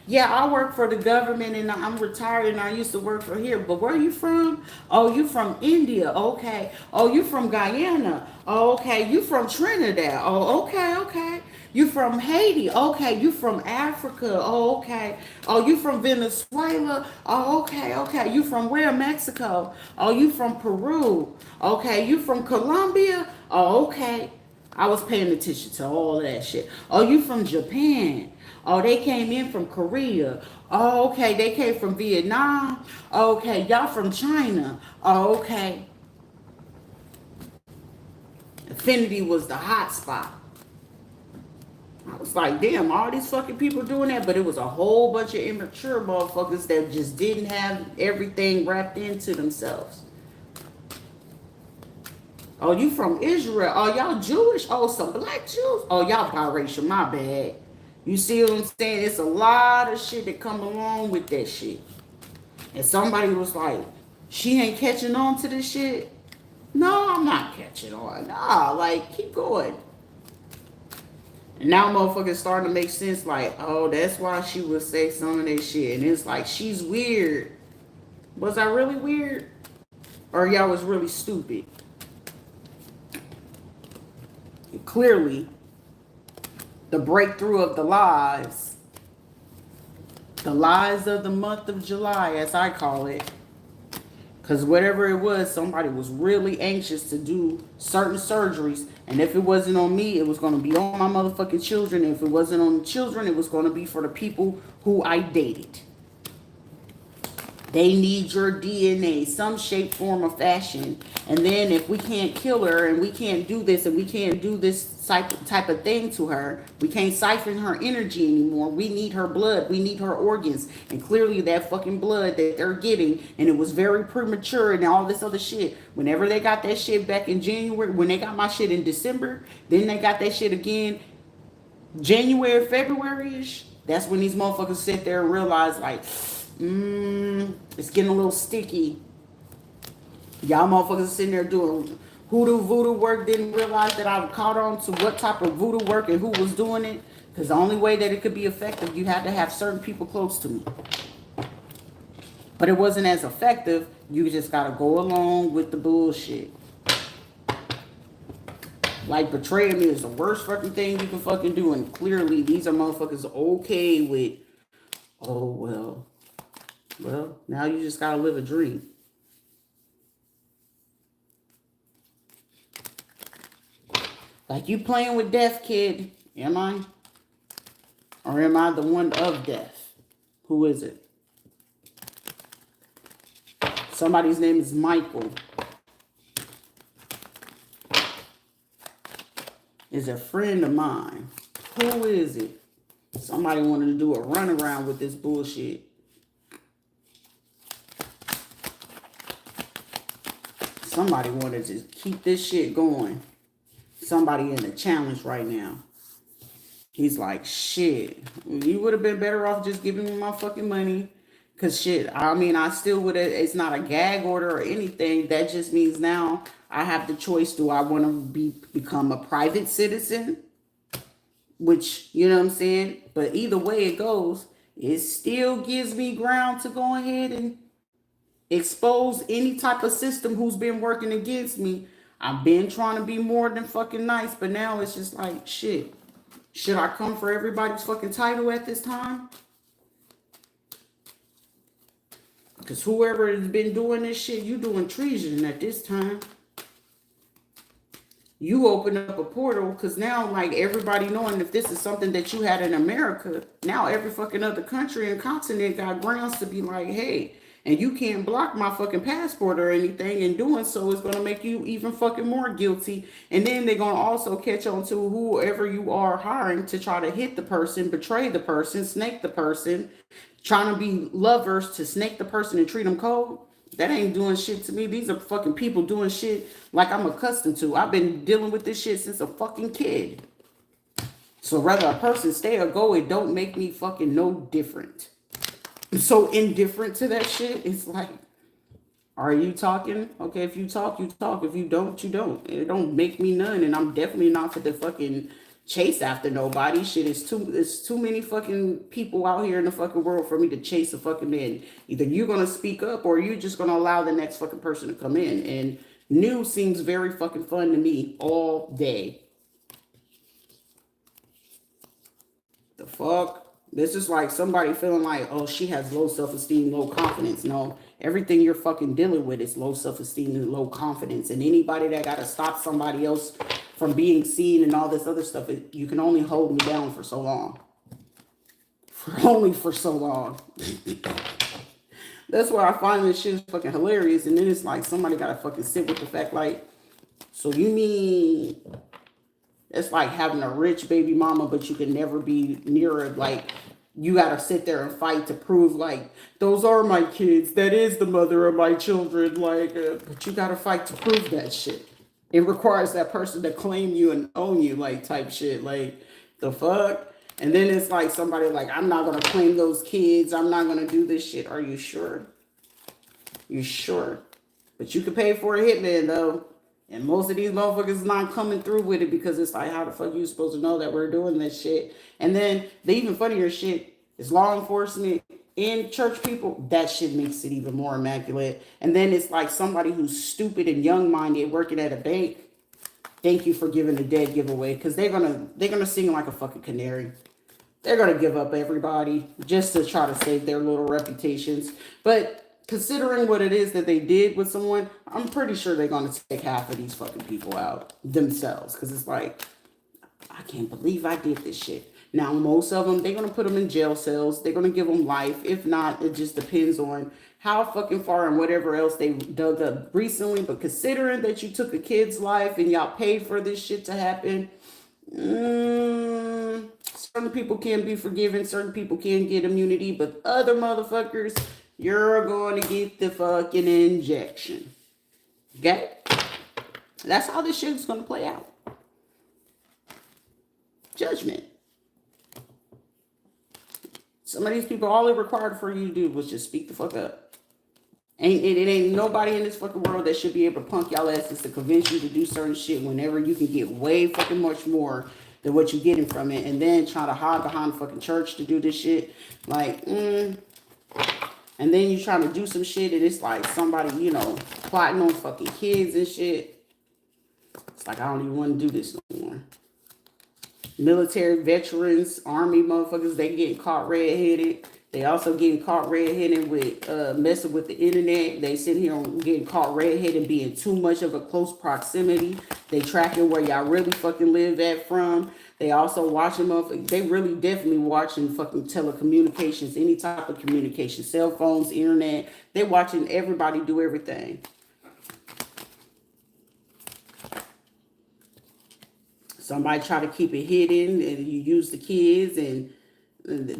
Speaker 1: Yeah, I work for the government and I'm retired and I used to work for here. But where are you from? Oh, you from India. Okay. Oh, you from Guyana. Oh, okay. You from Trinidad. Oh, okay, okay. You from Haiti. Okay. You from Africa. Oh, okay. Oh, you from Venezuela. Oh, okay, okay. You from where? Mexico. Oh, you from Peru. Okay. You from Colombia. Oh, okay. I was paying attention to all of that shit. Oh, you from Japan. Oh, they came in from Korea. Oh, okay. They came from Vietnam. Okay. Y'all from China. Oh, okay. Affinity was the hot spot. I was like, damn, all these fucking people doing that. But it was a whole bunch of immature motherfuckers that just didn't have everything wrapped into themselves. Oh, you from Israel? Oh, y'all Jewish? Oh, some black Jews? Oh, y'all biracial. My bad. You see what I'm saying? It's a lot of shit that come along with that shit. And somebody was like, she ain't catching on to this shit. No, I'm not catching on. Nah, like, keep going. And now motherfuckers starting to make sense, like, oh, that's why she would say some of that shit. And it's like, she's weird. Was I really weird? Or y'all was really stupid? And clearly, the breakthrough of the lies of the month of July, as I call it. Because whatever it was, somebody was really anxious to do certain surgeries. And if it wasn't on me, it was going to be on my motherfucking children. And if it wasn't on the children, it was going to be for the people who I dated. They need your DNA, some shape, form, or fashion. And then if we can't kill her and we can't do this and we can't do this type of thing to her, we can't siphon her energy anymore. We need her blood. We need her organs. And clearly that fucking blood that they're getting, and it was very premature and all this other shit. Whenever they got that shit back in January, when they got my shit in December, then they got that shit again January, February-ish. That's when these motherfuckers sit there and realize like, it's getting a little sticky. Y'all motherfuckers sitting there doing hoodoo voodoo work, didn't realize that I caught on to what type of voodoo work and who was doing it. Because the only way that it could be effective, you had to have certain people close to me. But it wasn't as effective. You just got to go along with the bullshit. Like, betraying me is the worst fucking thing you can fucking do. And clearly, these are motherfuckers okay with, oh, well, now you just gotta live a dream. Like, you playing with death, kid. Am I? Or am I the one of death? Who is it? Somebody's name is Michael. Is a friend of mine. Who is it? Somebody wanted to do a runaround with this bullshit. Somebody wanted to keep this shit going. Somebody in a challenge right now. He's like, shit, you would have been better off just giving me my fucking money. Because shit, I mean, I still would have, it's not a gag order or anything. That just means now I have the choice. Do I want to become a private citizen? Which, you know what I'm saying? But either way it goes, it still gives me ground to go ahead and expose any type of system who's been working against me. I've been trying to be more than fucking nice, but now it's just like, shit. Should I come for everybody's fucking title at this time? Because whoever has been doing this shit, you doing treason at this time. You open up a portal because now, like, everybody knowing if this is something that you had in America, now every fucking other country and continent got grounds to be like, hey, and you can't block my fucking passport or anything. And doing so is going to make you even fucking more guilty. And then they're going to also catch on to whoever you are hiring to try to hit the person, betray the person, snake the person, trying to be lovers to snake the person and treat them cold. That ain't doing shit to me. These are fucking people doing shit like I'm accustomed to. I've been dealing with this shit since a fucking kid. So whether a person stay or go, it don't make me fucking no different. I'm so indifferent to that shit. It's like, are you talking? Okay, if you talk, you talk. If you don't, you don't. It don't make me none. And I'm definitely not for the fucking chase after nobody. Shit, it's too many fucking people out here in the fucking world for me to chase a fucking man. Either you're gonna speak up or you're just gonna allow the next fucking person to come in. And new seems very fucking fun to me all day. The fuck? This is like somebody feeling like, oh, she has low self-esteem, low confidence. No, everything you're fucking dealing with is low self-esteem and low confidence. And anybody that got to stop somebody else from being seen and all this other stuff, you can only hold me down for so long. For so long. That's why I find this shit is fucking hilarious. And then it's like somebody got to fucking sit with the fact like, so you mean... It's like having a rich baby mama, but you can never be near her. Like, you got to sit there and fight to prove, like, those are my kids. That is the mother of my children. Like, but you got to fight to prove that shit. It requires that person to claim you and own you, like, type shit. Like, the fuck? And then it's like somebody like, I'm not going to claim those kids. I'm not going to do this shit. Are you sure? You sure? But you can pay for a hitman, though. And most of these motherfuckers not coming through with it because it's like, how the fuck you supposed to know that we're doing this shit? And then the even funnier shit is law enforcement and church people. That shit makes it even more immaculate. And then it's like somebody who's stupid and young-minded working at a bank. Thank you for giving the dead giveaway because they're gonna sing like a fucking canary. They're gonna give up everybody just to try to save their little reputations. But considering what it is that they did with someone, I'm pretty sure they're going to take half of these fucking people out themselves. Because it's like, I can't believe I did this shit. Now, most of them, they're going to put them in jail cells. They're going to give them life. If not, it just depends on how fucking far and whatever else they dug up recently. But considering that you took a kid's life and y'all paid for this shit to happen, certain people can be forgiven. Certain people can get immunity. But other motherfuckers... You're going to get the fucking injection. Okay? That's how this shit's going to play out. Judgment. Some of these people, all it required for you to do was just speak the fuck up. It ain't nobody in this fucking world that should be able to punk y'all asses to convince you to do certain shit whenever you can get way fucking much more than what you're getting from it. And then try to hide behind fucking church to do this shit. Like, And then you trying to do some shit and it's like somebody, you know, plotting on fucking kids and shit. It's like, I don't even want to do this no more. Military veterans, army motherfuckers, they getting caught red-headed. They also getting caught red-headed with messing with the internet. They sitting here getting caught red-headed being too much of a close proximity. They tracking where y'all really fucking live at from. They also watching motherfuckers. They really definitely watching fucking telecommunications, any type of communication, cell phones, internet. They watching everybody do everything. Somebody try to keep it hidden and you use the kids and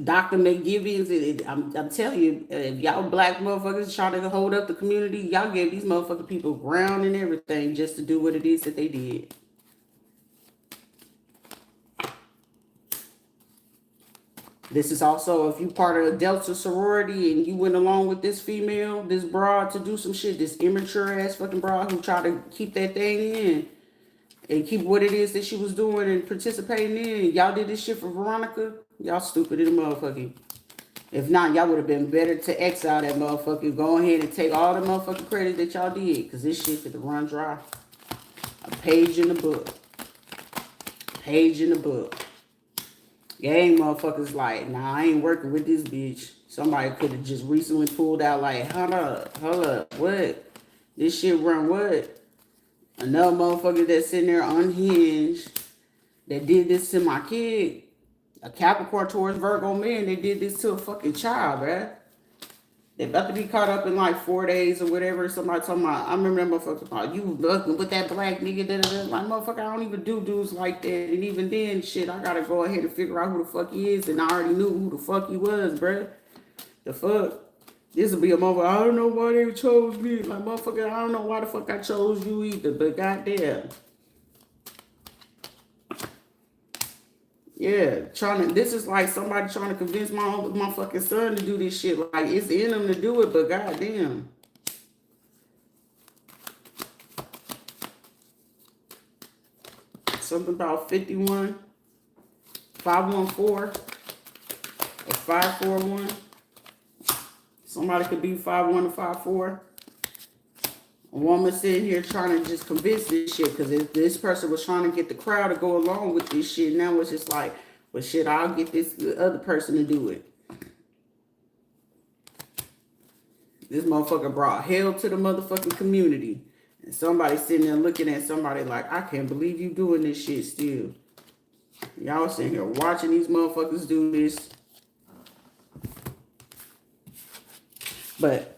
Speaker 1: Dr. McGivens. I'm telling you, if y'all black motherfuckers try to hold up the community, y'all gave these motherfucking people ground and everything just to do what it is that they did. This is also, if you part of a Delta sorority and you went along with this female, this broad to do some shit, this immature ass fucking broad who tried to keep that thing in and keep what it is that she was doing and participating in. Y'all did this shit for Veronica. Y'all stupid in the motherfucking. If not, y'all would have been better to exile that motherfucker. Go ahead and take all the motherfucking credit that y'all did. Because this shit could run dry. A page in the book. Page in the book. Gang motherfuckers like, nah, I ain't working with this bitch. Somebody could have just recently pulled out like, hold up, what? This shit run what? Another motherfucker that's sitting there unhinged that did this to my kid. A Capricorn Taurus Virgo man, they did this to a fucking child, bruh. They about to be caught up in like 4 days or whatever. Somebody told me, I remember that motherfucker about you looking with that black nigga. Da, da, da. Like, motherfucker, I don't even do dudes like that. And even then, shit, I gotta go ahead and figure out who the fuck he is. And I already knew who the fuck he was, bruh. The fuck? This will be a motherfucker. I don't know why they chose me. Like, motherfucker, I don't know why the fuck I chose you either. But goddamn. Yeah, this is like somebody trying to convince my fucking son to do this shit. Like, it's in him to do it, but goddamn. Something about 51, 514, or 541. Somebody could be 51 or 54. A woman sitting here trying to just convince this shit because this person was trying to get the crowd to go along with this shit. Now it's just like, well, shit, I'll get this other person to do it. This motherfucker brought hell to the motherfucking community. And somebody sitting there looking at somebody like, I can't believe you doing this shit still. Y'all sitting here watching these motherfuckers do this. But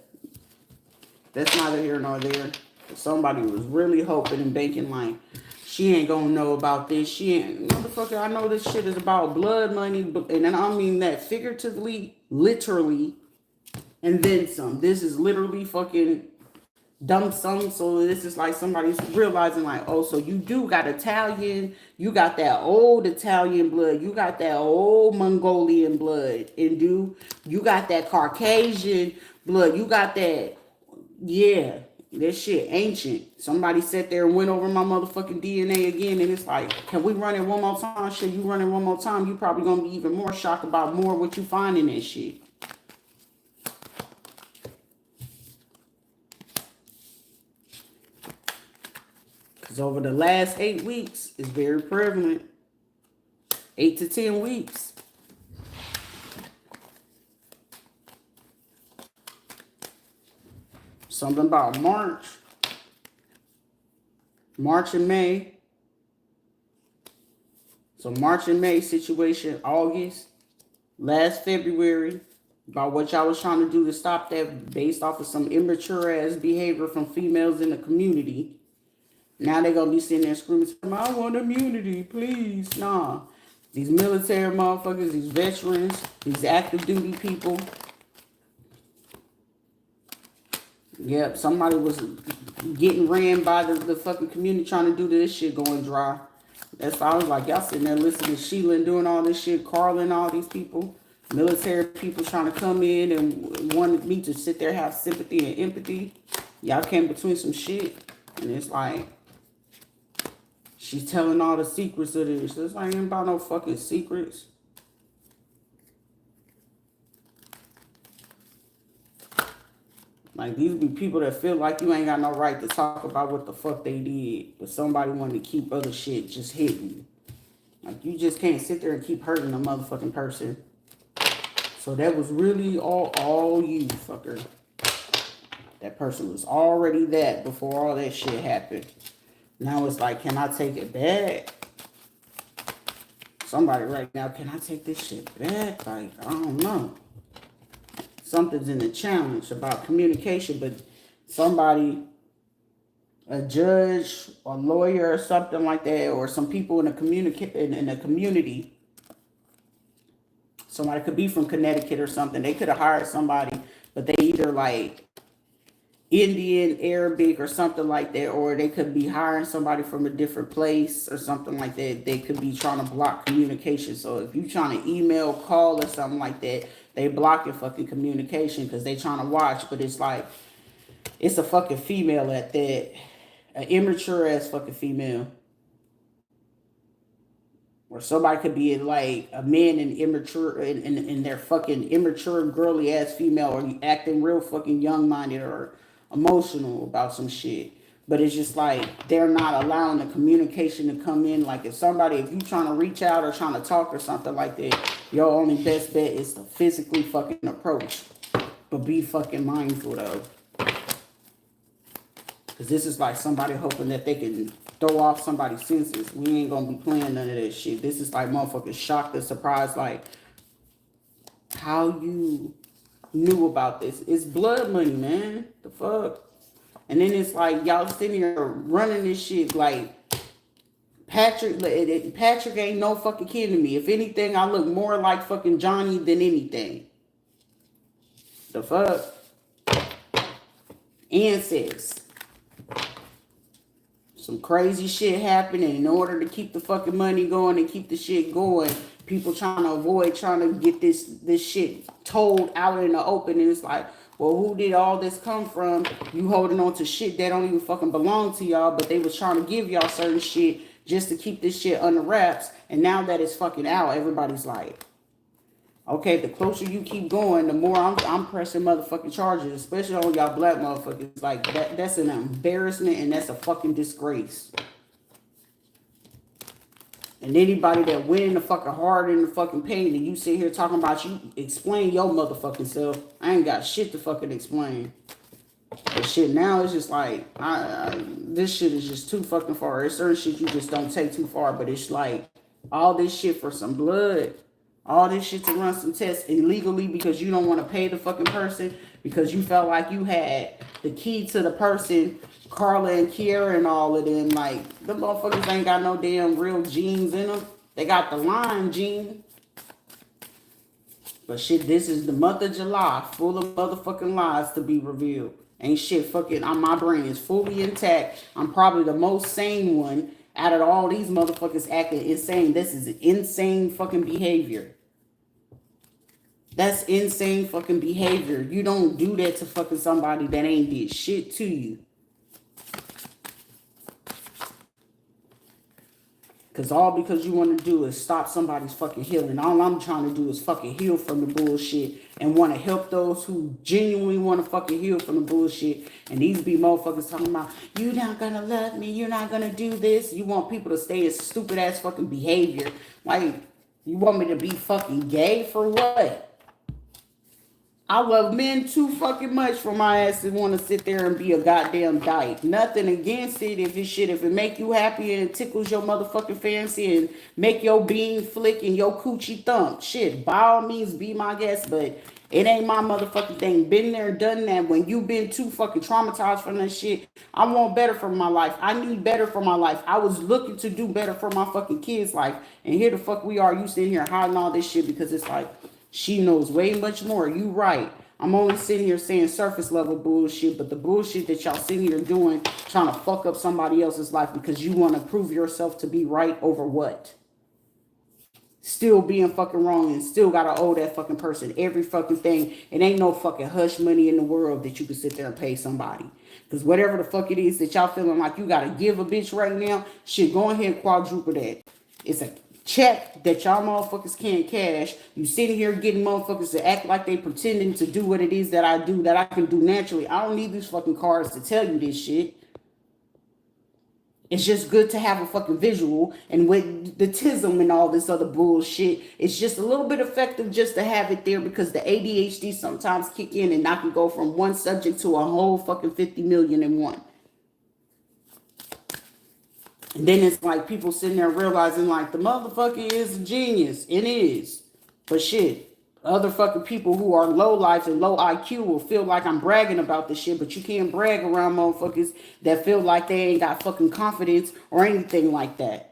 Speaker 1: that's neither here nor there. Somebody was really hoping and banking like, she ain't gonna know about this. She ain't, motherfucker, I know this shit is about blood money. And then I mean that figuratively, literally, and then some. This is literally fucking dumb sum. So this is like somebody's realizing like, oh, so you do got Italian. You got that old Italian blood. You got that old Mongolian blood. And you got that Caucasian blood. You got that. Yeah, this shit ancient. Somebody sat there and went over my motherfucking DNA again, and it's like, can we run it one more time? Shit, you run it one more time, you probably gonna be even more shocked about more what you find in that shit. Because over the last 8 weeks, it's very prevalent. 8 to 10 weeks. Something about March and May. So March and May situation, August, last February, about what y'all was trying to do to stop that based off of some immature ass behavior from females in the community. Now they're going to be sitting there screaming, I want immunity, please. Nah. These military motherfuckers, these veterans, these active duty people. Yep, somebody was getting ran by the fucking community trying to do this shit going dry. That's why I was like, y'all sitting there listening to Sheila and doing all this shit, Carl and all these people, military people trying to come in and wanted me to sit there, have sympathy and empathy. Y'all came between some shit. And it's like, she's telling all the secrets of this. It's like, ain't about no fucking secrets. Like, these be people that feel like you ain't got no right to talk about what the fuck they did, but somebody wanted to keep other shit just hidden. Like, you just can't sit there and keep hurting a motherfucking person. So that was really all you, fucker. That person was already that before all that shit happened. Now it's like, can I take it back? Somebody right now, can I take this shit back? Like, I don't know. Something's in the challenge about communication, but somebody, a judge or lawyer or something like that, or some people in the community, somebody could be from Connecticut or something. They could have hired somebody, but they either like Indian, Arabic, or something like that, or they could be hiring somebody from a different place or something like that. They could be trying to block communication. So if you trying to email, call, or something like that, they block your fucking communication because they trying to watch. But it's like, it's a fucking female at that, an immature ass fucking female. Or somebody could be like a man and immature and their fucking immature girly ass female, or acting real fucking young minded or emotional about some shit. But it's just like they're not allowing the communication to come in. Like if you trying to reach out or trying to talk or something like that, your only best bet is to physically fucking approach. But be fucking mindful though. Because this is like somebody hoping that they can throw off somebody's senses. We ain't gonna be playing none of that shit. This is like motherfuckers shocked and surprised, like how you knew about this. It's blood money, man. The fuck? And then it's like y'all sitting here running this shit like Patrick ain't no fucking kidding to me. If anything, I look more like fucking Johnny than anything. The fuck? Incest. Some crazy shit happening. In order to keep the fucking money going and keep the shit going, people trying to avoid trying to get this shit told out in the open. And it's like, well, who did all this come from? You holding on to shit that don't even fucking belong to y'all, but they was trying to give y'all certain shit just to keep this shit under wraps. And now that it's fucking out, everybody's like, okay, the closer you keep going, the more I'm pressing motherfucking charges, especially on y'all black motherfuckers. Like that's an embarrassment and that's a fucking disgrace. And anybody that went in the fucking hard in the fucking pain and you sit here talking about you explain your motherfucking self. I ain't got shit to fucking explain. But shit now it's just like this shit is just too fucking far. There's certain shit you just don't take too far, but it's like all this shit for some blood. All this shit to run some tests illegally because you don't want to pay the fucking person because you felt like you had the key to the person, Carla and Kiera and all of them. Like, the motherfuckers ain't got no damn real genes in them. They got the lying gene. But shit, this is the month of July, full of motherfucking lies to be revealed. Ain't shit fucking, my brain is fully intact. I'm probably the most sane one. Out of all these motherfuckers acting insane, this is insane fucking behavior. That's insane fucking behavior. You don't do that to fucking somebody that ain't did shit to you. Because you want to do is stop somebody's fucking healing. All I'm trying to do is fucking heal from the bullshit and want to help those who genuinely want to fucking heal from the bullshit. And these be motherfuckers talking about, you're not going to love me. You're not going to do this. You want people to stay in stupid ass fucking behavior. Like, you want me to be fucking gay for what? I love men too fucking much for my ass to want to sit there and be a goddamn dyke. Nothing against it if it make you happy and it tickles your motherfucking fancy and make your bean flick and your coochie thump. Shit, by all means be my guest, but it ain't my motherfucking thing. Been there, done that. When you been too fucking traumatized from that shit, I want better for my life. I need better for my life. I was looking to do better for my fucking kids' life. And here the fuck we are, you sitting here hiding all this shit because it's like, she knows way much more. You right. I'm only sitting here saying surface level bullshit, but the bullshit that y'all sitting here doing, trying to fuck up somebody else's life because you want to prove yourself to be right over what? Still being fucking wrong and still gotta owe that fucking person every fucking thing. It ain't no fucking hush money in the world that you can sit there and pay somebody. Because whatever the fuck it is that y'all feeling like you gotta give a bitch right now, shit, go ahead and quadruple that. It's a check that y'all motherfuckers can't cash. You sitting here getting motherfuckers to act like they pretending to do what it is that I do, that I can do naturally. I don't need these fucking cards to tell you this shit. It's just good to have a fucking visual. And with the tism and all this other bullshit, it's just a little bit effective just to have it there because the ADHD sometimes kick in and I can go from one subject to a whole fucking 50 million in one. And then it's like people sitting there realizing like the motherfucker is a genius. It is. But shit, other fucking people who are low life and low IQ will feel like I'm bragging about this shit, but you can't brag around motherfuckers that feel like they ain't got fucking confidence or anything like that.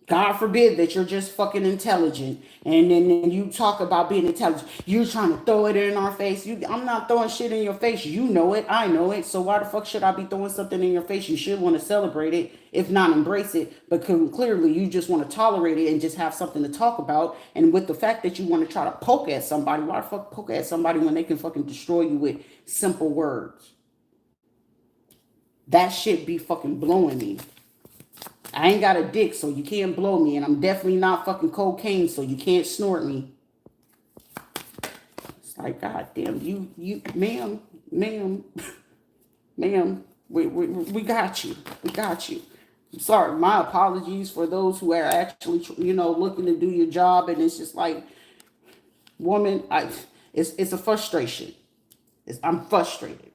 Speaker 1: God forbid that you're just fucking intelligent and then you talk about being intelligent. You're trying to throw it in our face. I'm not throwing shit in your face. You know it. I know it. So why the fuck should I be throwing something in your face? You should want to celebrate it, if not embrace it. But clearly you just want to tolerate it and just have something to talk about. And with the fact that you want to try to poke at somebody, why the fuck poke at somebody when they can fucking destroy you with simple words? That shit be fucking blowing me. I ain't got a dick, so you can't blow me. And I'm definitely not fucking cocaine, so you can't snort me. It's like, goddamn, you, ma'am. ma'am, we got you. We got you. I'm sorry. My apologies for those who are actually, looking to do your job. And it's just like, woman, it's a frustration. I'm frustrated.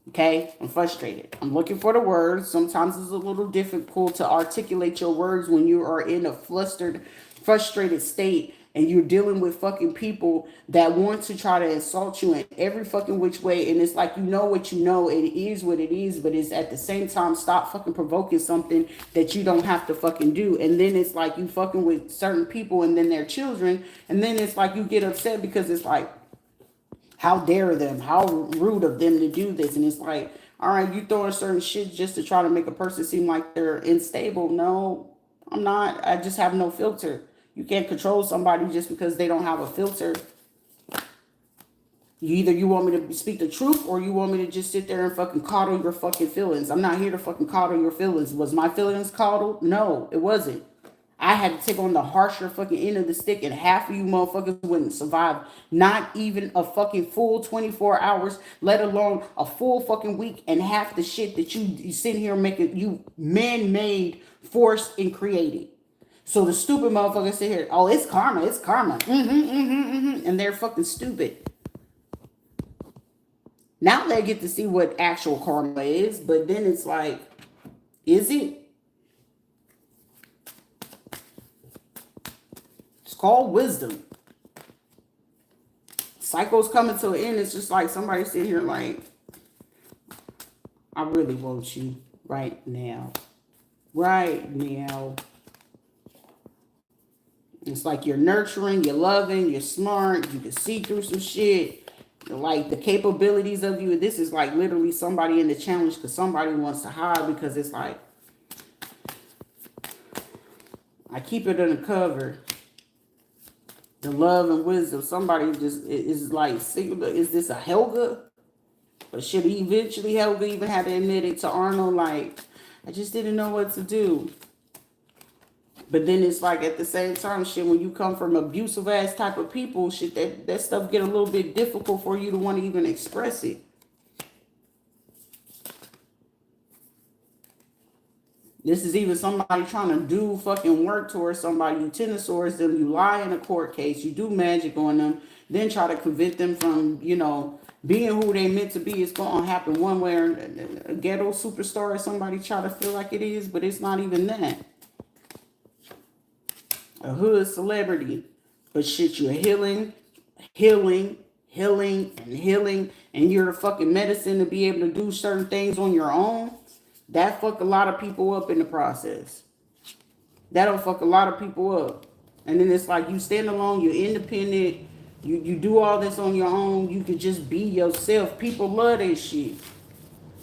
Speaker 1: Okay, I'm frustrated. I'm looking for the words. Sometimes it's a little difficult to articulate your words when you are in a frustrated state and you're dealing with fucking people that want to try to insult you in every fucking which way. And it's like, you know what you know, it is what it is, but it's at the same time, stop fucking provoking something that you don't have to fucking do. And then it's like you fucking with certain people and then their children. And then it's like you get upset because it's like, how dare them? How rude of them to do this? And it's like, all right, you throwing certain shit just to try to make a person seem like they're unstable. No, I'm not. I just have no filter. You can't control somebody just because they don't have a filter. You want me to speak the truth or you want me to just sit there and fucking coddle your fucking feelings. I'm not here to fucking coddle your feelings. Was my feelings coddled? No, it wasn't. I had to take on the harsher fucking end of the stick, and half of you motherfuckers wouldn't survive not even a fucking full 24 hours, let alone a full fucking week, and half the shit that you sitting here making, you man-made, forced, and created. So the stupid motherfuckers sit here, oh, it's karma, it's karma. And they're fucking stupid. Now they get to see what actual karma is, but then it's like, is it? It's called wisdom. Cycles coming to an end. It's just like somebody sitting here like, I really want you right now. Right now. It's like you're nurturing, you're loving, you're smart, you can see through some shit. Like the capabilities of you. This is like literally somebody in the challenge because somebody wants to hide because it's like, I keep it undercover. The love and wisdom. Somebody just is like, is this a Helga? But should eventually Helga even have to admit it to Arnold? Like, I just didn't know what to do. But then it's like at the same time, shit, when you come from abusive ass type of people, shit, that stuff get a little bit difficult for you to want to even express it. This is even somebody trying to do fucking work towards somebody. You tend towards them. You lie in a court case. You do magic on them. Then try to convince them from, being who they meant to be. It's going to happen one way or a ghetto superstar or somebody try to feel like it is, but it's not even that. A hood celebrity. But shit, you're healing, and you're the fucking medicine to be able to do certain things on your own. That fuck a lot of people up in the process. That'll fuck a lot of people up. And then it's like you stand alone, you're independent, you do all this on your own, you can just be yourself. People love that shit.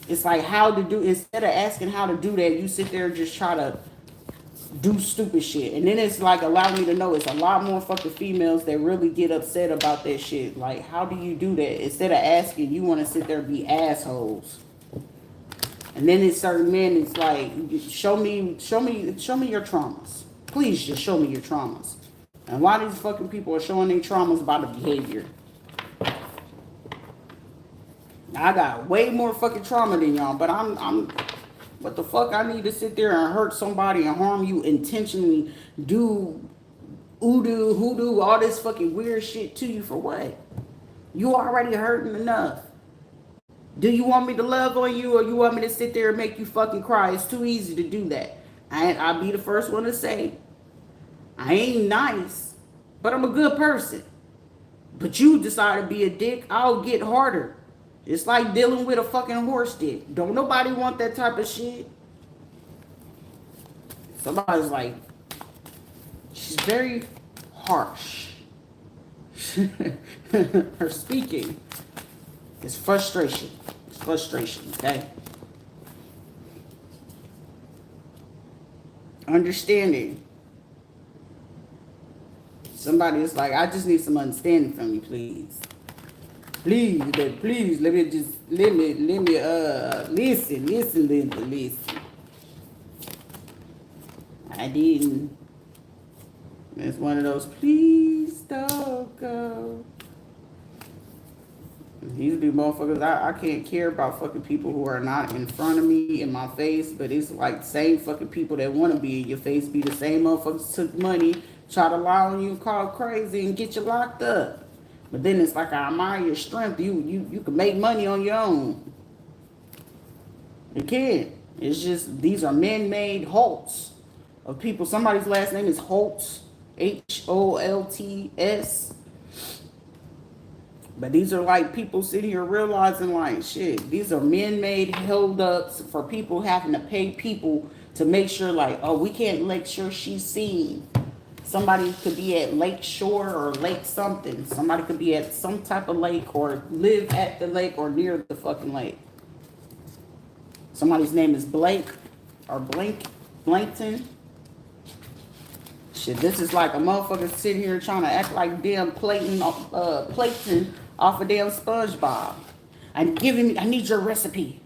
Speaker 1: It's like how to do, instead of asking how to do that, you sit there and just try to do stupid shit. And then it's like allow me to know it's a lot more fucking females that really get upset about that shit. Like, how do you do that? Instead of asking, you want to sit there and be assholes. And then it's certain men, it's like, show me your traumas. Please just show me your traumas. And why these fucking people are showing their traumas by the behavior. I got way more fucking trauma than y'all, but I'm what the fuck I need to sit there and hurt somebody and harm you intentionally, do hoodoo, all this fucking weird shit to you for what? You already hurting enough. Do you want me to love on you or you want me to sit there and make you fucking cry? It's too easy to do that. I'll be the first one to say, I ain't nice, but I'm a good person. But you decide to be a dick, I'll get harder. It's like dealing with a fucking horse dick. Don't nobody want that type of shit. Somebody's like, she's very harsh. Her speaking is frustration. It's frustration, okay? Understanding. Somebody is like, I just need some understanding from you, please. Please, let me listen. I didn't. It's one of those, please don't go. These be motherfuckers. I can't care about fucking people who are not in front of me in my face, but it's like same fucking people that want to be in your face be the same motherfuckers took money, try to lie on you, call crazy, and get you locked up. But then it's like I admire your strength. You can make money on your own. You can't. It's just these are man-made halts of people. Somebody's last name is Holtz, Holts. But these are like people sitting here realizing like shit. These are men-made held-ups for people having to pay people to make sure like, oh, we can't make sure she's seen. Somebody could be at Lake Shore or Lake something. Somebody could be at some type of lake or live at the lake or near the fucking lake. Somebody's name is Blake or Blankton. Shit, this is like a motherfucker sitting here trying to act like damn Plankton off of damn SpongeBob. I need your recipe.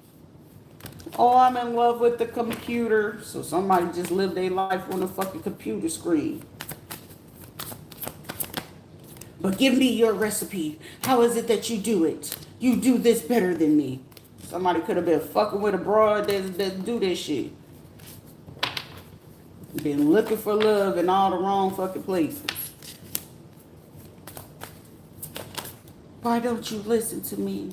Speaker 1: Oh, I'm in love with the computer. So somebody just lived their life on a fucking computer screen. But give me your recipe. How is it that you do it? You do this better than me. Somebody could have been fucking with a broad that do this shit. Been looking for love in all the wrong fucking places. Why don't you listen to me?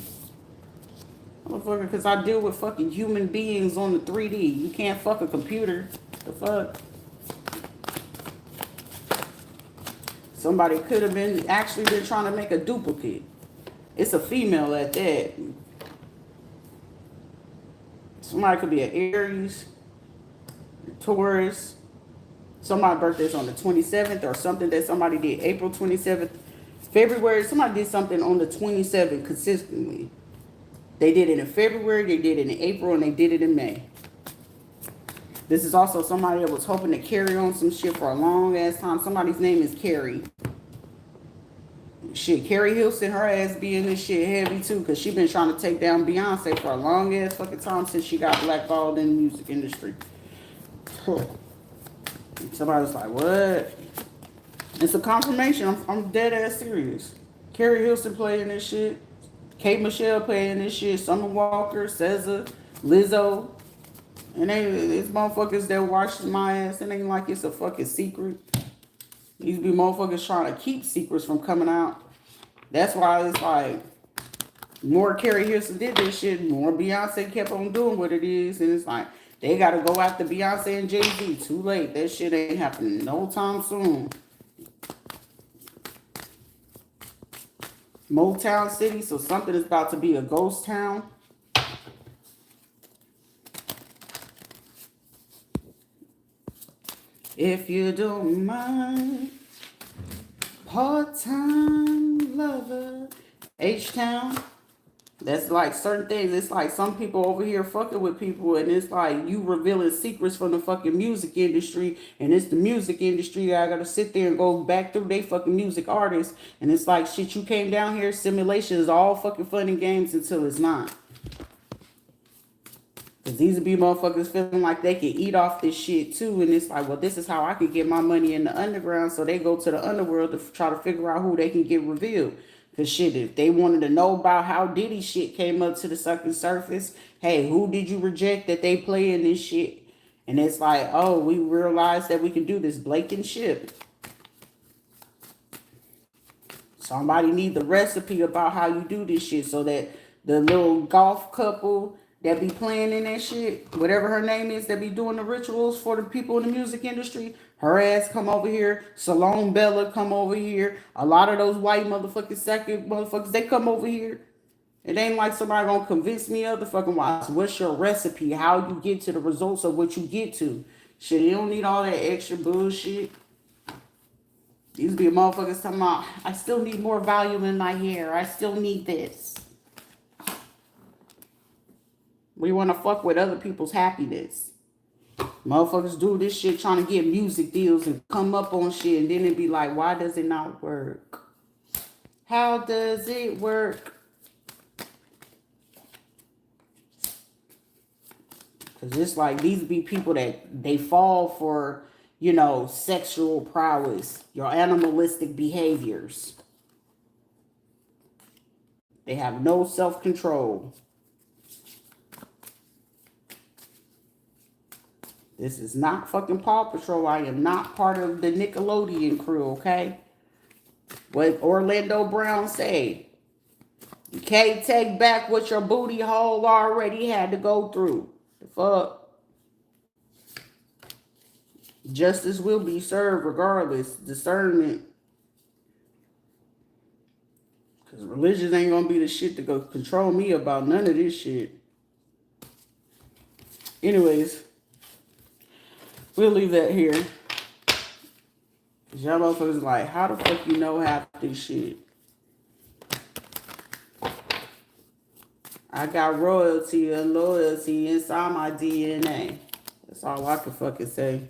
Speaker 1: Motherfucker, because I deal with fucking human beings on the 3D. You can't fuck a computer. The fuck? Somebody could have been actually been trying to make a duplicate. It's a female at that. Somebody could be an Aries, Taurus. Somebody's birthday's on the 27th or something that somebody did April 27th. February, somebody did something on the 27th consistently. They did it in February, they did it in April, and they did it in May. This is also somebody that was hoping to carry on some shit for a long ass time. Somebody's name is Carrie. Shit, Carrie Hilson, her ass be in this shit heavy too, because she been trying to take down Beyonce for a long ass fucking time since she got blackballed in the music industry. Somebody was like, what? It's a confirmation. I'm dead ass serious. Carrie Hilson playing this shit. Kate Michelle playing this shit. Summer Walker, SZA, Lizzo. And it's motherfuckers that watch my ass. It ain't like it's a fucking secret. These be motherfuckers trying to keep secrets from coming out. That's why it's like, more Carrie Hilson did this shit, more Beyonce kept on doing what it is. And it's like, they got to go after Beyonce and Jay-Z. Too late. That shit ain't happening no time soon. Motown City, so something is about to be a ghost town. If you don't mind, part-time lover, H-Town. That's like certain things. It's like some people over here fucking with people, and it's like you revealing secrets from the fucking music industry, and it's the music industry that I gotta sit there and go back through they fucking music artists, and it's like shit. You came down here, simulation is all fucking fun and games until it's not. Cause these would be motherfuckers feeling like they can eat off this shit too, and it's like, well, this is how I can get my money in the underground. So they go to the underworld to try to figure out who they can get revealed. Cause shit, if they wanted to know about how Diddy shit came up to the fucking surface, hey, who did you reject that they play in this shit? And it's like, oh, we realized that we can do this blatant shit. Somebody need the recipe about how you do this shit so that the little golf couple that be playing in that shit, whatever her name is, that be doing the rituals for the people in the music industry, her ass come over here. Salone Bella come over here. A lot of those white motherfucking second motherfuckers, they come over here. It ain't like somebody gonna convince me of the fucking why. What's your recipe? How you get to the results of what you get to? Shit, you don't need all that extra bullshit. These be motherfuckers talking about, I still need more volume in my hair. I still need this. We want to fuck with other people's happiness. Motherfuckers do this shit trying to get music deals and come up on shit, and then it be like, why does it not work? How does it work? Because it's like these be people that they fall for, you know, sexual prowess, your animalistic behaviors. They have no self-control. This is not fucking Paw Patrol. I am not part of the Nickelodeon crew, okay? What Orlando Brown said. You can't take back what your booty hole already had to go through. The fuck? Justice will be served regardless. Discernment. Because religion ain't going to be the shit to go control me about none of this shit. Anyways, we'll leave that here. Because y'all motherfuckers like, how the fuck you know half this shit? I got royalty and loyalty inside my DNA. That's all I can fucking say.